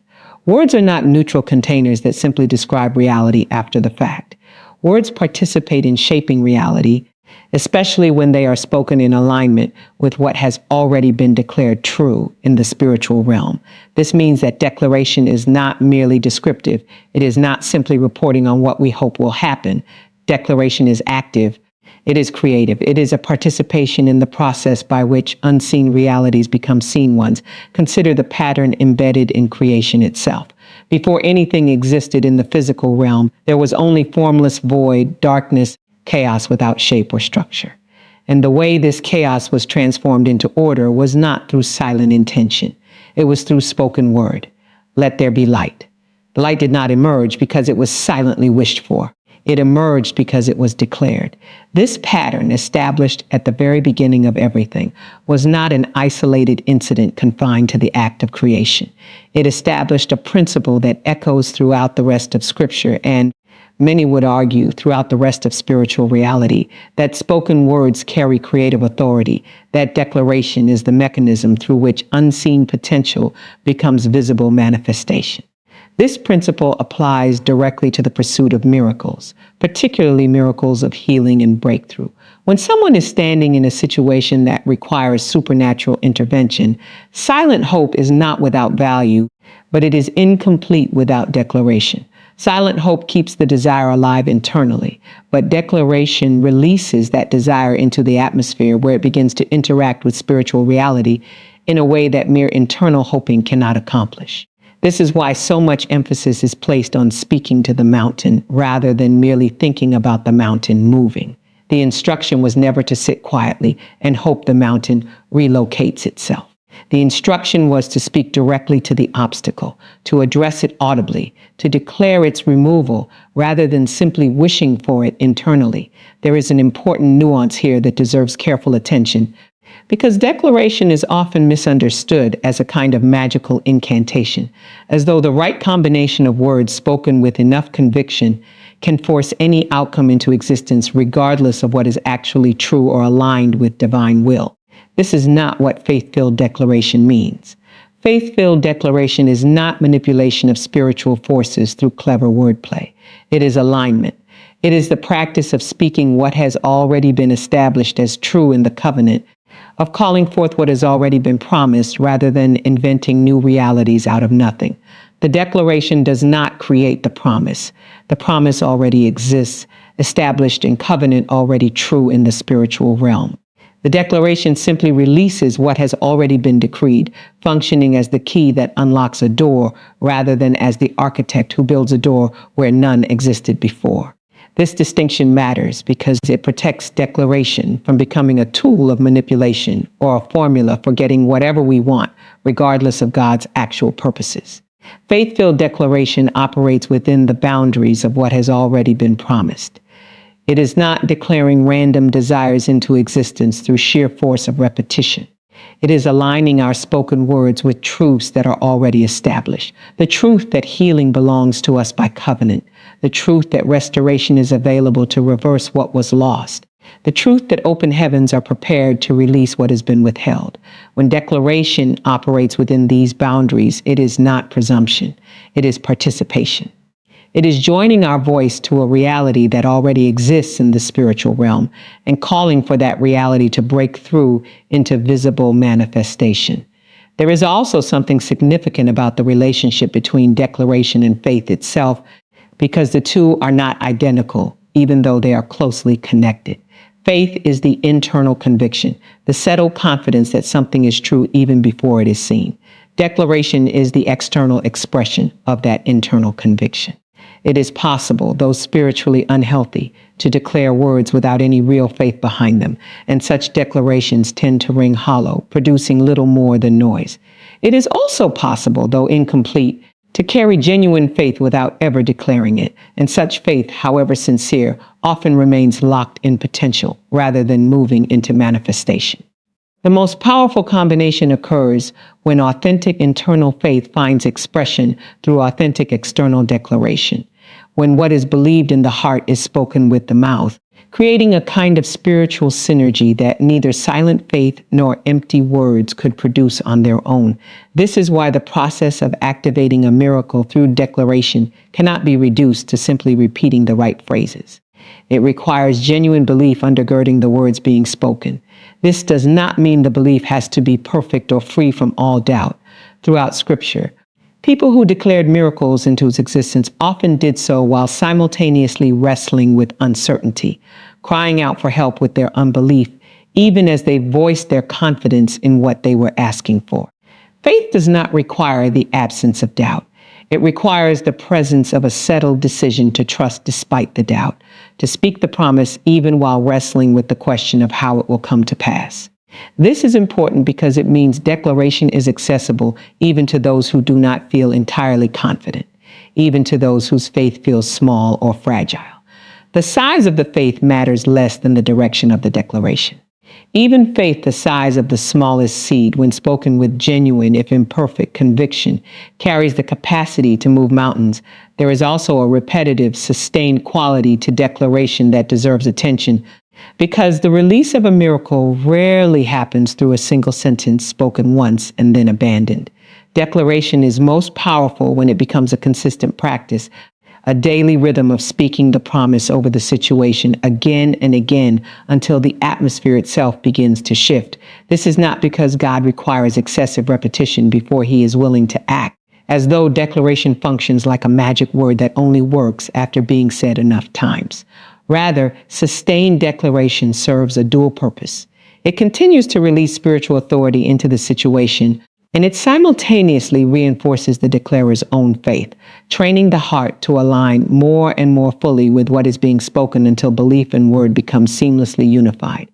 S1: Words are not neutral containers that simply describe reality after the fact. Words participate in shaping reality, especially when they are spoken in alignment with what has already been declared true in the spiritual realm. This means that declaration is not merely descriptive. It is not simply reporting on what we hope will happen. Declaration is active. It is creative. It is a participation in the process by which unseen realities become seen ones. Consider the pattern embedded in creation itself. Before anything existed in the physical realm, there was only formless void, darkness, chaos without shape or structure. And the way this chaos was transformed into order was not through silent intention. It was through spoken word. Let there be light. The light did not emerge because it was silently wished for. It emerged because it was declared. This pattern, established at the very beginning of everything, was not an isolated incident confined to the act of creation. It established a principle that echoes throughout the rest of Scripture and, many would argue, throughout the rest of spiritual reality, that spoken words carry creative authority, that declaration is the mechanism through which unseen potential becomes visible manifestation. This principle applies directly to the pursuit of miracles, particularly miracles of healing and breakthrough. When someone is standing in a situation that requires supernatural intervention, silent hope is not without value, but it is incomplete without declaration. Silent hope keeps the desire alive internally, but declaration releases that desire into the atmosphere where it begins to interact with spiritual reality in a way that mere internal hoping cannot accomplish. This is why so much emphasis is placed on speaking to the mountain rather than merely thinking about the mountain moving. The instruction was never to sit quietly and hope the mountain relocates itself. The instruction was to speak directly to the obstacle, to address it audibly, to declare its removal rather than simply wishing for it internally. There is an important nuance here that deserves careful attention, because declaration is often misunderstood as a kind of magical incantation, as though the right combination of words spoken with enough conviction can force any outcome into existence regardless of what is actually true or aligned with divine will. This is not what faith-filled declaration means. Faith-filled declaration is not manipulation of spiritual forces through clever wordplay. It is alignment. It is the practice of speaking what has already been established as true in the covenant, of calling forth what has already been promised rather than inventing new realities out of nothing. The declaration does not create the promise. The promise already exists, established in covenant, already true in the spiritual realm. The declaration simply releases what has already been decreed, functioning as the key that unlocks a door rather than as the architect who builds a door where none existed before. This distinction matters because it protects declaration from becoming a tool of manipulation or a formula for getting whatever we want, regardless of God's actual purposes. Faith-filled declaration operates within the boundaries of what has already been promised. It is not declaring random desires into existence through sheer force of repetition. It is aligning our spoken words with truths that are already established. The truth that healing belongs to us by covenant. The truth that restoration is available to reverse what was lost. The truth that open heavens are prepared to release what has been withheld. When declaration operates within these boundaries, it is not presumption. It is participation. It is joining our voice to a reality that already exists in the spiritual realm and calling for that reality to break through into visible manifestation. There is also something significant about the relationship between declaration and faith itself, because the two are not identical, even though they are closely connected. Faith is the internal conviction, the settled confidence that something is true even before it is seen. Declaration is the external expression of that internal conviction. It is possible, though spiritually unhealthy, to declare words without any real faith behind them, and such declarations tend to ring hollow, producing little more than noise. It is also possible, though incomplete, to carry genuine faith without ever declaring it, and such faith, however sincere, often remains locked in potential rather than moving into manifestation. The most powerful combination occurs when authentic internal faith finds expression through authentic external declaration, when what is believed in the heart is spoken with the mouth, creating a kind of spiritual synergy that neither silent faith nor empty words could produce on their own. This is why the process of activating a miracle through declaration cannot be reduced to simply repeating the right phrases. It requires genuine belief undergirding the words being spoken. This does not mean the belief has to be perfect or free from all doubt. Throughout Scripture, People who declared miracles into existence often did so while simultaneously wrestling with uncertainty, crying out for help with their unbelief, even as they voiced their confidence in what they were asking for. Faith does not require the absence of doubt. It requires the presence of a settled decision to trust despite the doubt, to speak the promise even while wrestling with the question of how it will come to pass. This is important because it means declaration is accessible even to those who do not feel entirely confident, even to those whose faith feels small or fragile. The size of the faith matters less than the direction of the declaration. Even faith the size of the smallest seed, when spoken with genuine, if imperfect, conviction, carries the capacity to move mountains. There is also a repetitive, sustained quality to declaration that deserves attention, because the release of a miracle rarely happens through a single sentence spoken once and then abandoned. Declaration is most powerful when it becomes a consistent practice, a daily rhythm of speaking the promise over the situation again and again until the atmosphere itself begins to shift. This is not because God requires excessive repetition before he is willing to act, as though declaration functions like a magic word that only works after being said enough times. Rather, sustained declaration serves a dual purpose. It continues to release spiritual authority into the situation, and it simultaneously reinforces the declarer's own faith, training the heart to align more and more fully with what is being spoken until belief and word become seamlessly unified.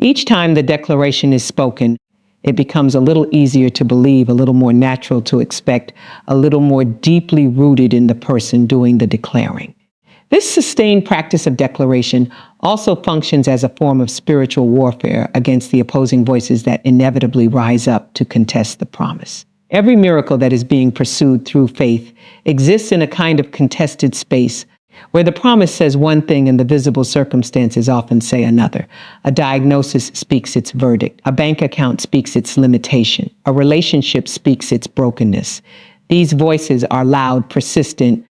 S1: Each time the declaration is spoken, it becomes a little easier to believe, a little more natural to expect, a little more deeply rooted in the person doing the declaring. This sustained practice of declaration also functions as a form of spiritual warfare against the opposing voices that inevitably rise up to contest the promise. Every miracle that is being pursued through faith exists in a kind of contested space where the promise says one thing and the visible circumstances often say another. A diagnosis speaks its verdict. A bank account speaks its limitation. A relationship speaks its brokenness. These voices are loud, persistent,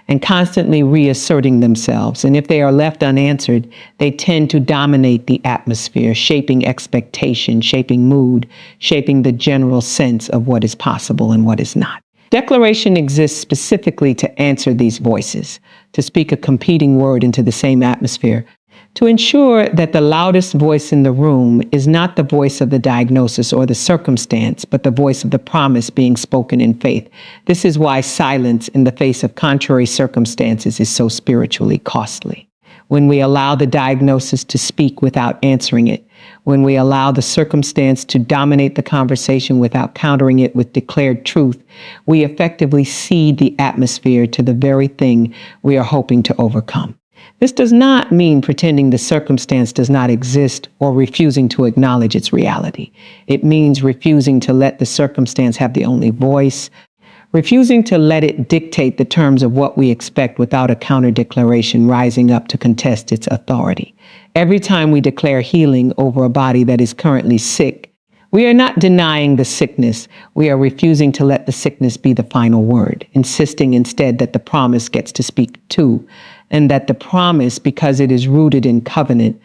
S1: and constantly reasserting themselves. And if they are left unanswered, they tend to dominate the atmosphere, shaping expectation, shaping mood, shaping the general sense of what is possible and what is not. Declaration exists specifically to answer these voices, to speak a competing word into the same atmosphere, to ensure that the loudest voice in the room is not the voice of the diagnosis or the circumstance, but the voice of the promise being spoken in faith. This is why silence in the face of contrary circumstances is so spiritually costly. When we allow the diagnosis to speak without answering it, when we allow the circumstance to dominate the conversation without countering it with declared truth, we effectively cede the atmosphere to the very thing we are hoping to overcome. This does not mean pretending the circumstance does not exist or refusing to acknowledge its reality. It means refusing to let the circumstance have the only voice, refusing to let it dictate the terms of what we expect without a counter-declaration rising up to contest its authority. Every time we declare healing over a body that is currently sick, we are not denying the sickness. We are refusing to let the sickness be the final word, insisting instead that the promise gets to speak too, and that the promise, because it is rooted in covenant,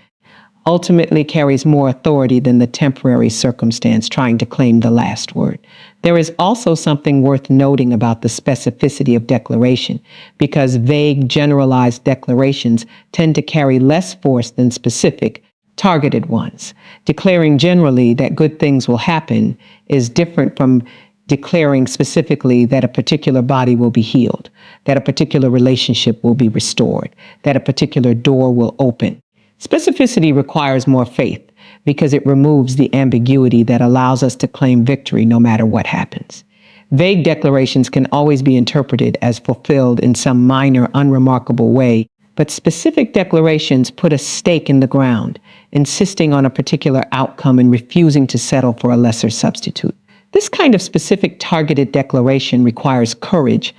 S1: ultimately carries more authority than the temporary circumstance trying to claim the last word. There is also something worth noting about the specificity of declaration, because vague, generalized declarations tend to carry less force than specific, targeted ones. Declaring generally that good things will happen is different from declaring specifically that a particular body will be healed, that a particular relationship will be restored, that a particular door will open. Specificity requires more faith because it removes the ambiguity that allows us to claim victory no matter what happens. Vague declarations can always be interpreted as fulfilled in some minor, unremarkable way, but specific declarations put a stake in the ground, insisting on a particular outcome and refusing to settle for a lesser substitute. This kind of specific targeted declaration requires courage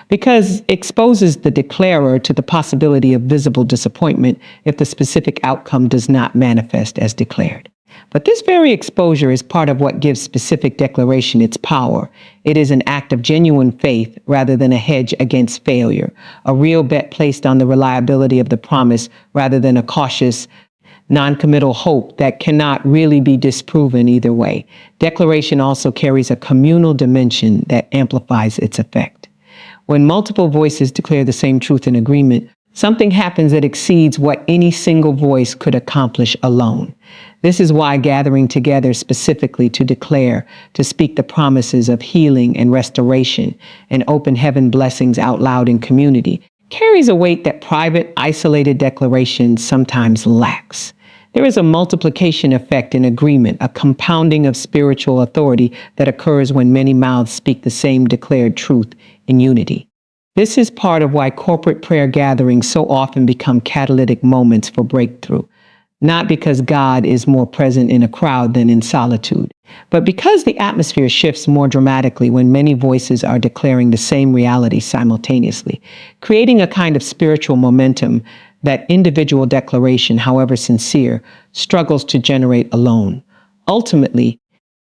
S1: because it exposes the declarer to the possibility of visible disappointment if the specific outcome does not manifest as declared. But this very exposure is part of what gives specific declaration its power. It is an act of genuine faith rather than a hedge against failure, a real bet placed on the reliability of the promise rather than a cautious non-committal hope that cannot really be disproven either way. Declaration also carries a communal dimension that amplifies its effect. When multiple voices declare the same truth in agreement, something happens that exceeds what any single voice could accomplish alone. This is why gathering together specifically to declare, to speak the promises of healing and restoration and open heaven blessings out loud in community carries a weight that private, isolated declaration sometimes lacks. There is a multiplication effect in agreement, a compounding of spiritual authority that occurs when many mouths speak the same declared truth in unity. This is part of why corporate prayer gatherings so often become catalytic moments for breakthrough. Not because God is more present in a crowd than in solitude, but because the atmosphere shifts more dramatically when many voices are declaring the same reality simultaneously, creating a kind of spiritual momentum that individual declaration, however sincere, struggles to generate alone. Ultimately,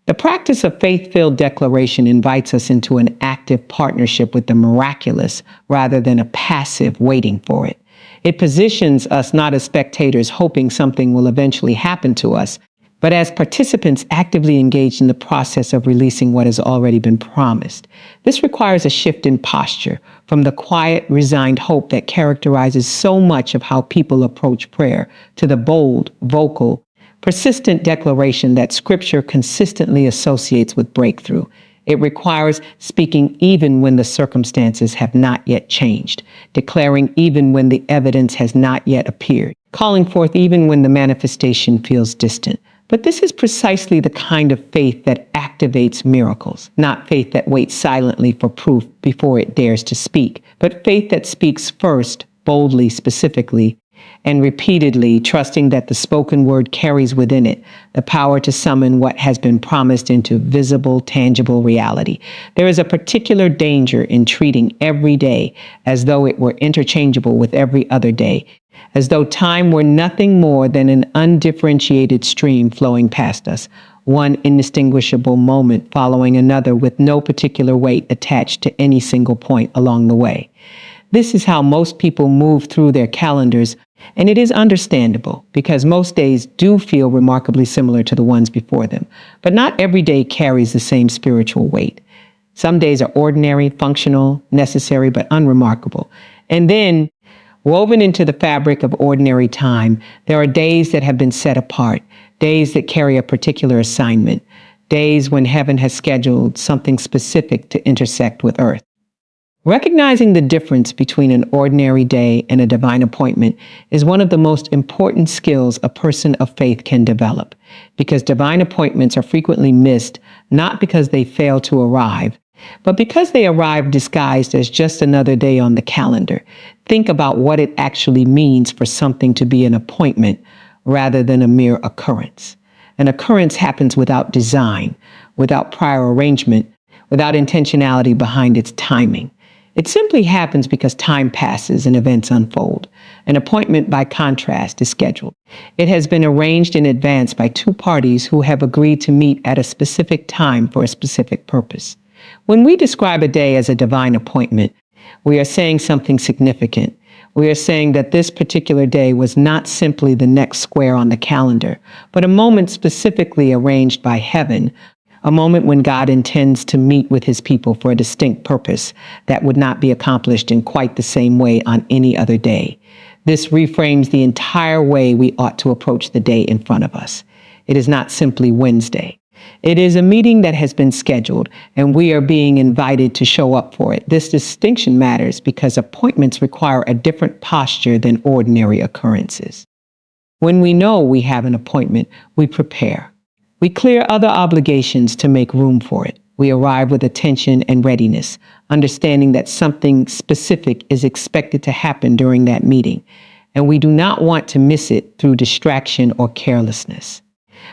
S1: the practice of faith-filled declaration invites us into an active partnership with the miraculous rather than a passive waiting for it. It positions us not as spectators hoping something will eventually happen to us, but as participants actively engaged in the process of releasing what has already been promised. This requires a shift in posture from the quiet, resigned hope that characterizes so much of how people approach prayer to the bold, vocal, persistent declaration that Scripture consistently associates with breakthrough. It requires speaking even when the circumstances have not yet changed, declaring even when the evidence has not yet appeared, calling forth even when the manifestation feels distant. But this is precisely the kind of faith that activates miracles, not faith that waits silently for proof before it dares to speak, but faith that speaks first, boldly, specifically, and repeatedly, trusting that the spoken word carries within it the power to summon what has been promised into visible, tangible reality. There is a particular danger in treating every day as though it were interchangeable with every other day, as though time were nothing more than an undifferentiated stream flowing past us, one indistinguishable moment following another with no particular weight attached to any single point along the way. This is how most people move through their calendars, and it is understandable because most days do feel remarkably similar to the ones before them. But not every day carries the same spiritual weight. Some days are ordinary, functional, necessary, but unremarkable. And then, woven into the fabric of ordinary time, there are days that have been set apart, days that carry a particular assignment, days when heaven has scheduled something specific to intersect with earth. Recognizing the difference between an ordinary day and a divine appointment is one of the most important skills a person of faith can develop, because divine appointments are frequently missed not because they fail to arrive, but because they arrive disguised as just another day on the calendar. Think about what it actually means for something to be an appointment rather than a mere occurrence. An occurrence happens without design, without prior arrangement, without intentionality behind its timing. It simply happens because time passes and events unfold. An appointment, by contrast, is scheduled. It has been arranged in advance by two parties who have agreed to meet at a specific time for a specific purpose. When we describe a day as a divine appointment, we are saying something significant. We are saying that this particular day was not simply the next square on the calendar, but a moment specifically arranged by heaven, a moment when God intends to meet with his people for a distinct purpose that would not be accomplished in quite the same way on any other day. This reframes the entire way we ought to approach the day in front of us. It is not simply Wednesday. It is a meeting that has been scheduled, and we are being invited to show up for it. This distinction matters because appointments require a different posture than ordinary occurrences. When we know we have an appointment, we prepare. We clear other obligations to make room for it. We arrive with attention and readiness, understanding that something specific is expected to happen during that meeting, and we do not want to miss it through distraction or carelessness.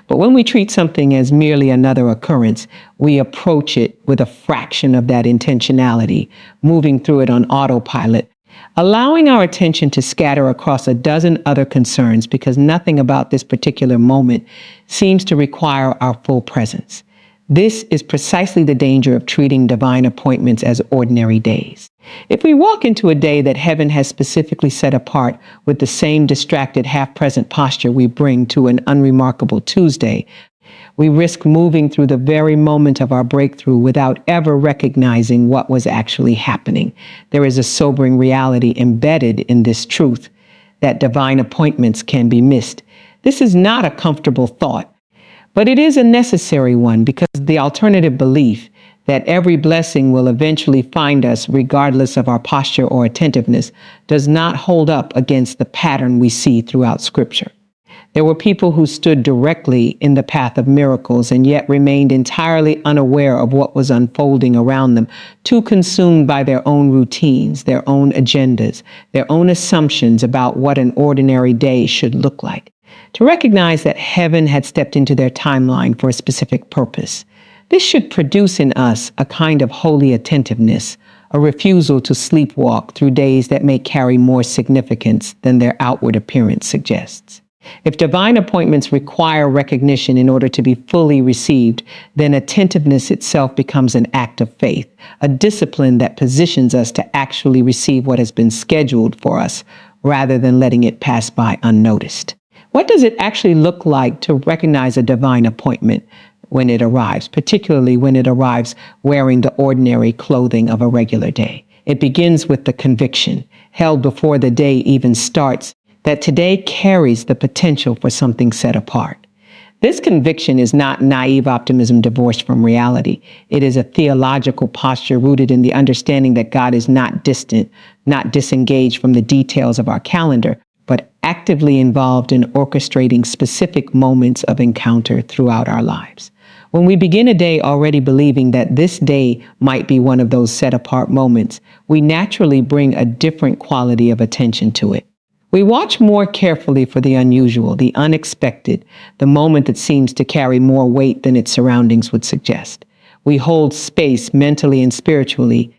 S1: But when we treat something as merely another occurrence, we approach it with a fraction of that intentionality, moving through it on autopilot, allowing our attention to scatter across a dozen other concerns because nothing about this particular moment seems to require our full presence. This is precisely the danger of treating divine appointments as ordinary days. If we walk into a day that heaven has specifically set apart with the same distracted, half-present posture we bring to an unremarkable Tuesday, we risk moving through the very moment of our breakthrough without ever recognizing what was actually happening. There is a sobering reality embedded in this truth that divine appointments can be missed. This is not a comfortable thought, but it is a necessary one, because the alternative belief that every blessing will eventually find us regardless of our posture or attentiveness does not hold up against the pattern we see throughout Scripture. There were people who stood directly in the path of miracles and yet remained entirely unaware of what was unfolding around them, too consumed by their own routines, their own agendas, their own assumptions about what an ordinary day should look like, to recognize that heaven had stepped into their timeline for a specific purpose. This should produce in us a kind of holy attentiveness, a refusal to sleepwalk through days that may carry more significance than their outward appearance suggests. If divine appointments require recognition in order to be fully received, then attentiveness itself becomes an act of faith, a discipline that positions us to actually receive what has been scheduled for us, rather than letting it pass by unnoticed. What does it actually look like to recognize a divine appointment when it arrives, particularly when it arrives wearing the ordinary clothing of a regular day? It begins with the conviction, held before the day even starts, that today carries the potential for something set apart. This conviction is not naive optimism divorced from reality. It is a theological posture rooted in the understanding that God is not distant, not disengaged from the details of our calendar, but actively involved in orchestrating specific moments of encounter throughout our lives. When we begin a day already believing that this day might be one of those set-apart moments, we naturally bring a different quality of attention to it. We watch more carefully for the unusual, the unexpected, the moment that seems to carry more weight than its surroundings would suggest. We hold space mentally and spiritually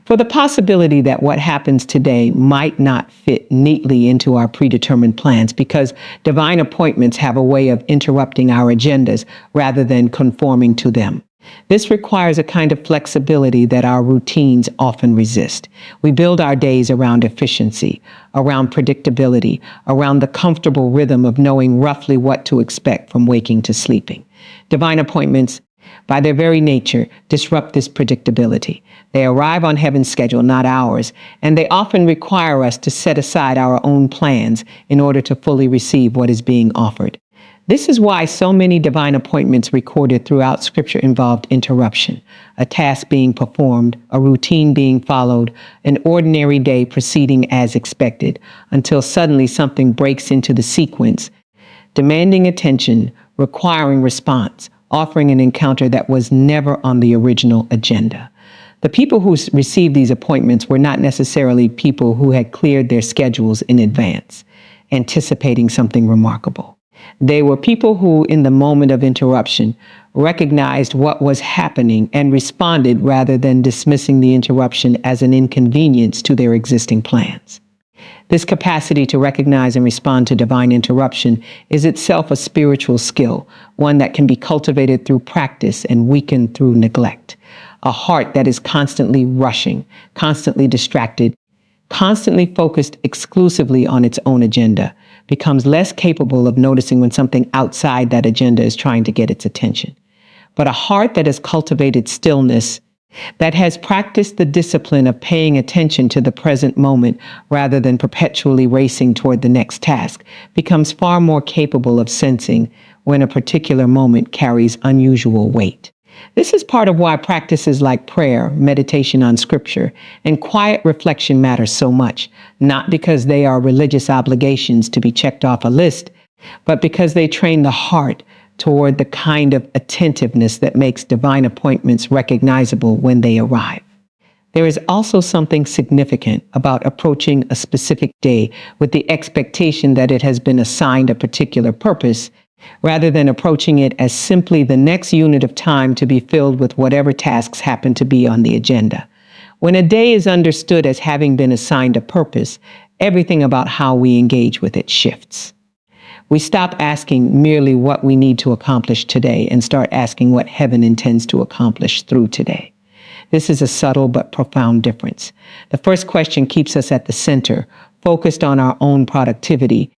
S1: for the possibility that what happens today might not fit neatly into our predetermined plans, because divine appointments have a way of interrupting our agendas rather than conforming to them. This requires a kind of flexibility that our routines often resist. We build our days around efficiency, around predictability, around the comfortable rhythm of knowing roughly what to expect from waking to sleeping. Divine appointments, by their very nature, disrupt this predictability. They arrive on heaven's schedule, not ours, and they often require us to set aside our own plans in order to fully receive what is being offered. This is why so many divine appointments recorded throughout Scripture involved interruption, a task being performed, a routine being followed, an ordinary day proceeding as expected, until suddenly something breaks into the sequence, demanding attention, requiring response, offering an encounter that was never on the original agenda. The people who received these appointments were not necessarily people who had cleared their schedules in advance, anticipating something remarkable. They were people who, in the moment of interruption, recognized what was happening and responded rather than dismissing the interruption as an inconvenience to their existing plans. This capacity to recognize and respond to divine interruption is itself a spiritual skill, one that can be cultivated through practice and weakened through neglect. A heart that is constantly rushing, constantly distracted, constantly focused exclusively on its own agenda, becomes less capable of noticing when something outside that agenda is trying to get its attention. But a heart that has cultivated stillness, that has practiced the discipline of paying attention to the present moment rather than perpetually racing toward the next task, becomes far more capable of sensing when a particular moment carries unusual weight. This is part of why practices like prayer, meditation on Scripture, and quiet reflection matter so much, not because they are religious obligations to be checked off a list, but because they train the heart toward the kind of attentiveness that makes divine appointments recognizable when they arrive. There is also something significant about approaching a specific day with the expectation that it has been assigned a particular purpose, rather than approaching it as simply the next unit of time to be filled with whatever tasks happen to be on the agenda. When a day is understood as having been assigned a purpose, everything about how we engage with it shifts. We stop asking merely what we need to accomplish today and start asking what heaven intends to accomplish through today. This is a subtle but profound difference. The first question keeps us at the center, focused on our own productivity,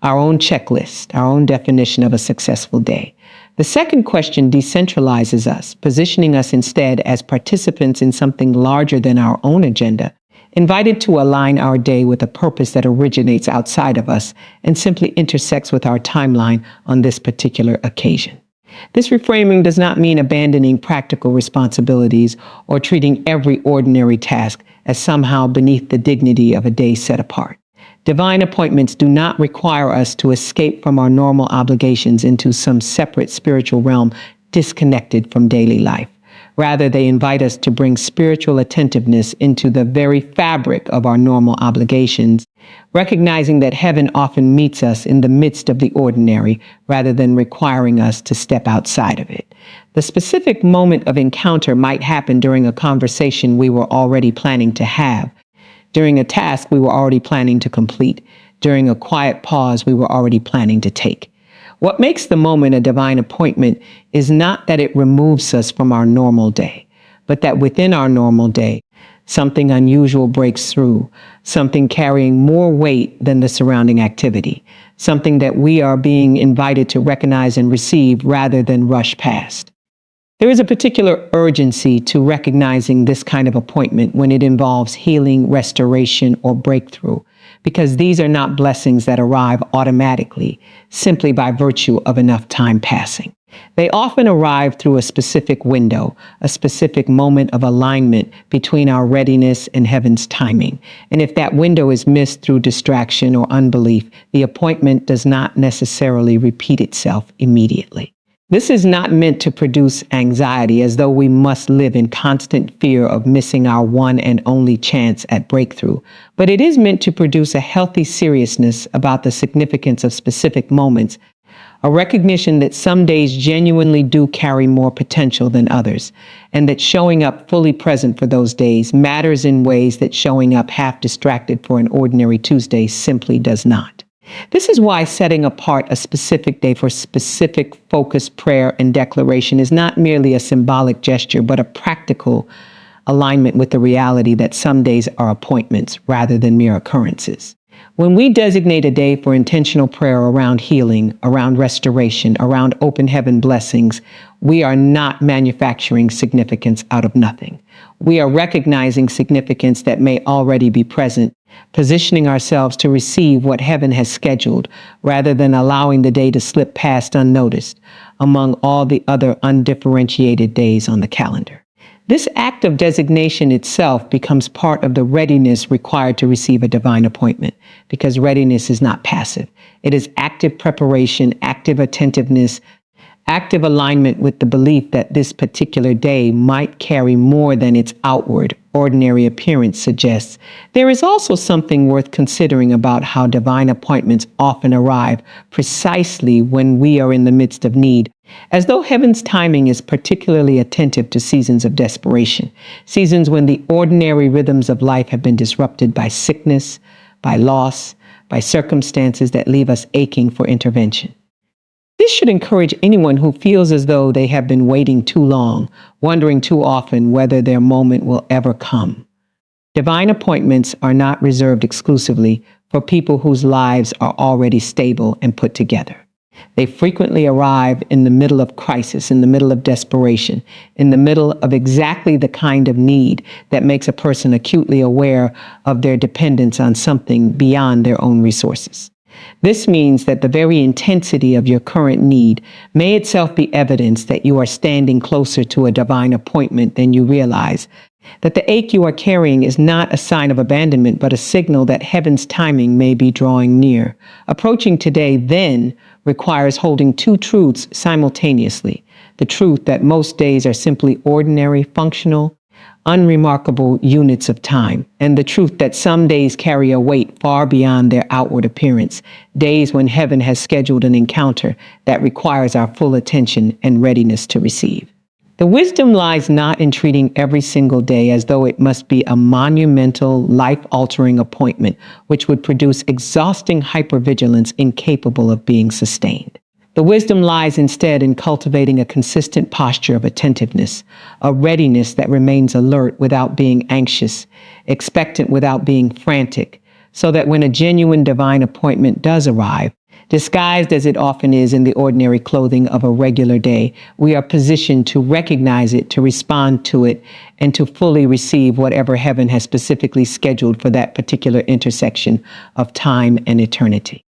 S1: our own checklist, our own definition of a successful day. The second question decentralizes us, positioning us instead as participants in something larger than our own agenda, invited to align our day with a purpose that originates outside of us and simply intersects with our timeline on this particular occasion. This reframing does not mean abandoning practical responsibilities or treating every ordinary task as somehow beneath the dignity of a day set apart. Divine appointments do not require us to escape from our normal obligations into some separate spiritual realm disconnected from daily life. Rather, they invite us to bring spiritual attentiveness into the very fabric of our normal obligations, recognizing that heaven often meets us in the midst of the ordinary rather than requiring us to step outside of it. The specific moment of encounter might happen during a conversation we were already planning to have, during a task we were already planning to complete, during a quiet pause we were already planning to take. What makes the moment a divine appointment is not that it removes us from our normal day, but that within our normal day, something unusual breaks through, something carrying more weight than the surrounding activity, something that we are being invited to recognize and receive rather than rush past. There is a particular urgency to recognizing this kind of appointment when it involves healing, restoration, or breakthrough, because these are not blessings that arrive automatically, simply by virtue of enough time passing. They often arrive through a specific window, a specific moment of alignment between our readiness and heaven's timing. And if that window is missed through distraction or unbelief, the appointment does not necessarily repeat itself immediately. This is not meant to produce anxiety as though we must live in constant fear of missing our one and only chance at breakthrough, but it is meant to produce a healthy seriousness about the significance of specific moments, a recognition that some days genuinely do carry more potential than others, and that showing up fully present for those days matters in ways that showing up half distracted for an ordinary Tuesday simply does not. This is why setting apart a specific day for specific focused prayer and declaration is not merely a symbolic gesture, but a practical alignment with the reality that some days are appointments rather than mere occurrences. When we designate a day for intentional prayer around healing, around restoration, around open heaven blessings, we are not manufacturing significance out of nothing. We are recognizing significance that may already be present, positioning ourselves to receive what heaven has scheduled rather than allowing the day to slip past unnoticed among all the other undifferentiated days on the calendar. This act of designation itself becomes part of the readiness required to receive a divine appointment, because readiness is not passive. It is active preparation, active attentiveness, active alignment with the belief that this particular day might carry more than its outward, ordinary appearance suggests. There is also something worth considering about how divine appointments often arrive precisely when we are in the midst of need, as though heaven's timing is particularly attentive to seasons of desperation, seasons when the ordinary rhythms of life have been disrupted by sickness, by loss, by circumstances that leave us aching for intervention. This should encourage anyone who feels as though they have been waiting too long, wondering too often whether their moment will ever come. Divine appointments are not reserved exclusively for people whose lives are already stable and put together. They frequently arrive in the middle of crisis, in the middle of desperation, in the middle of exactly the kind of need that makes a person acutely aware of their dependence on something beyond their own resources. This means that the very intensity of your current need may itself be evidence that you are standing closer to a divine appointment than you realize, that the ache you are carrying is not a sign of abandonment, but a signal that heaven's timing may be drawing near. Approaching today, then, requires holding two truths simultaneously: the truth that most days are simply ordinary, functional, unremarkable units of time, and the truth that some days carry a weight far beyond their outward appearance, days when heaven has scheduled an encounter that requires our full attention and readiness to receive. The wisdom lies not in treating every single day as though it must be a monumental, life-altering appointment, which would produce exhausting hypervigilance incapable of being sustained. The wisdom lies instead in cultivating a consistent posture of attentiveness, a readiness that remains alert without being anxious, expectant without being frantic, so that when a genuine divine appointment does arrive, disguised as it often is in the ordinary clothing of a regular day, we are positioned to recognize it, to respond to it, and to fully receive whatever heaven has specifically scheduled for that particular intersection of time and eternity.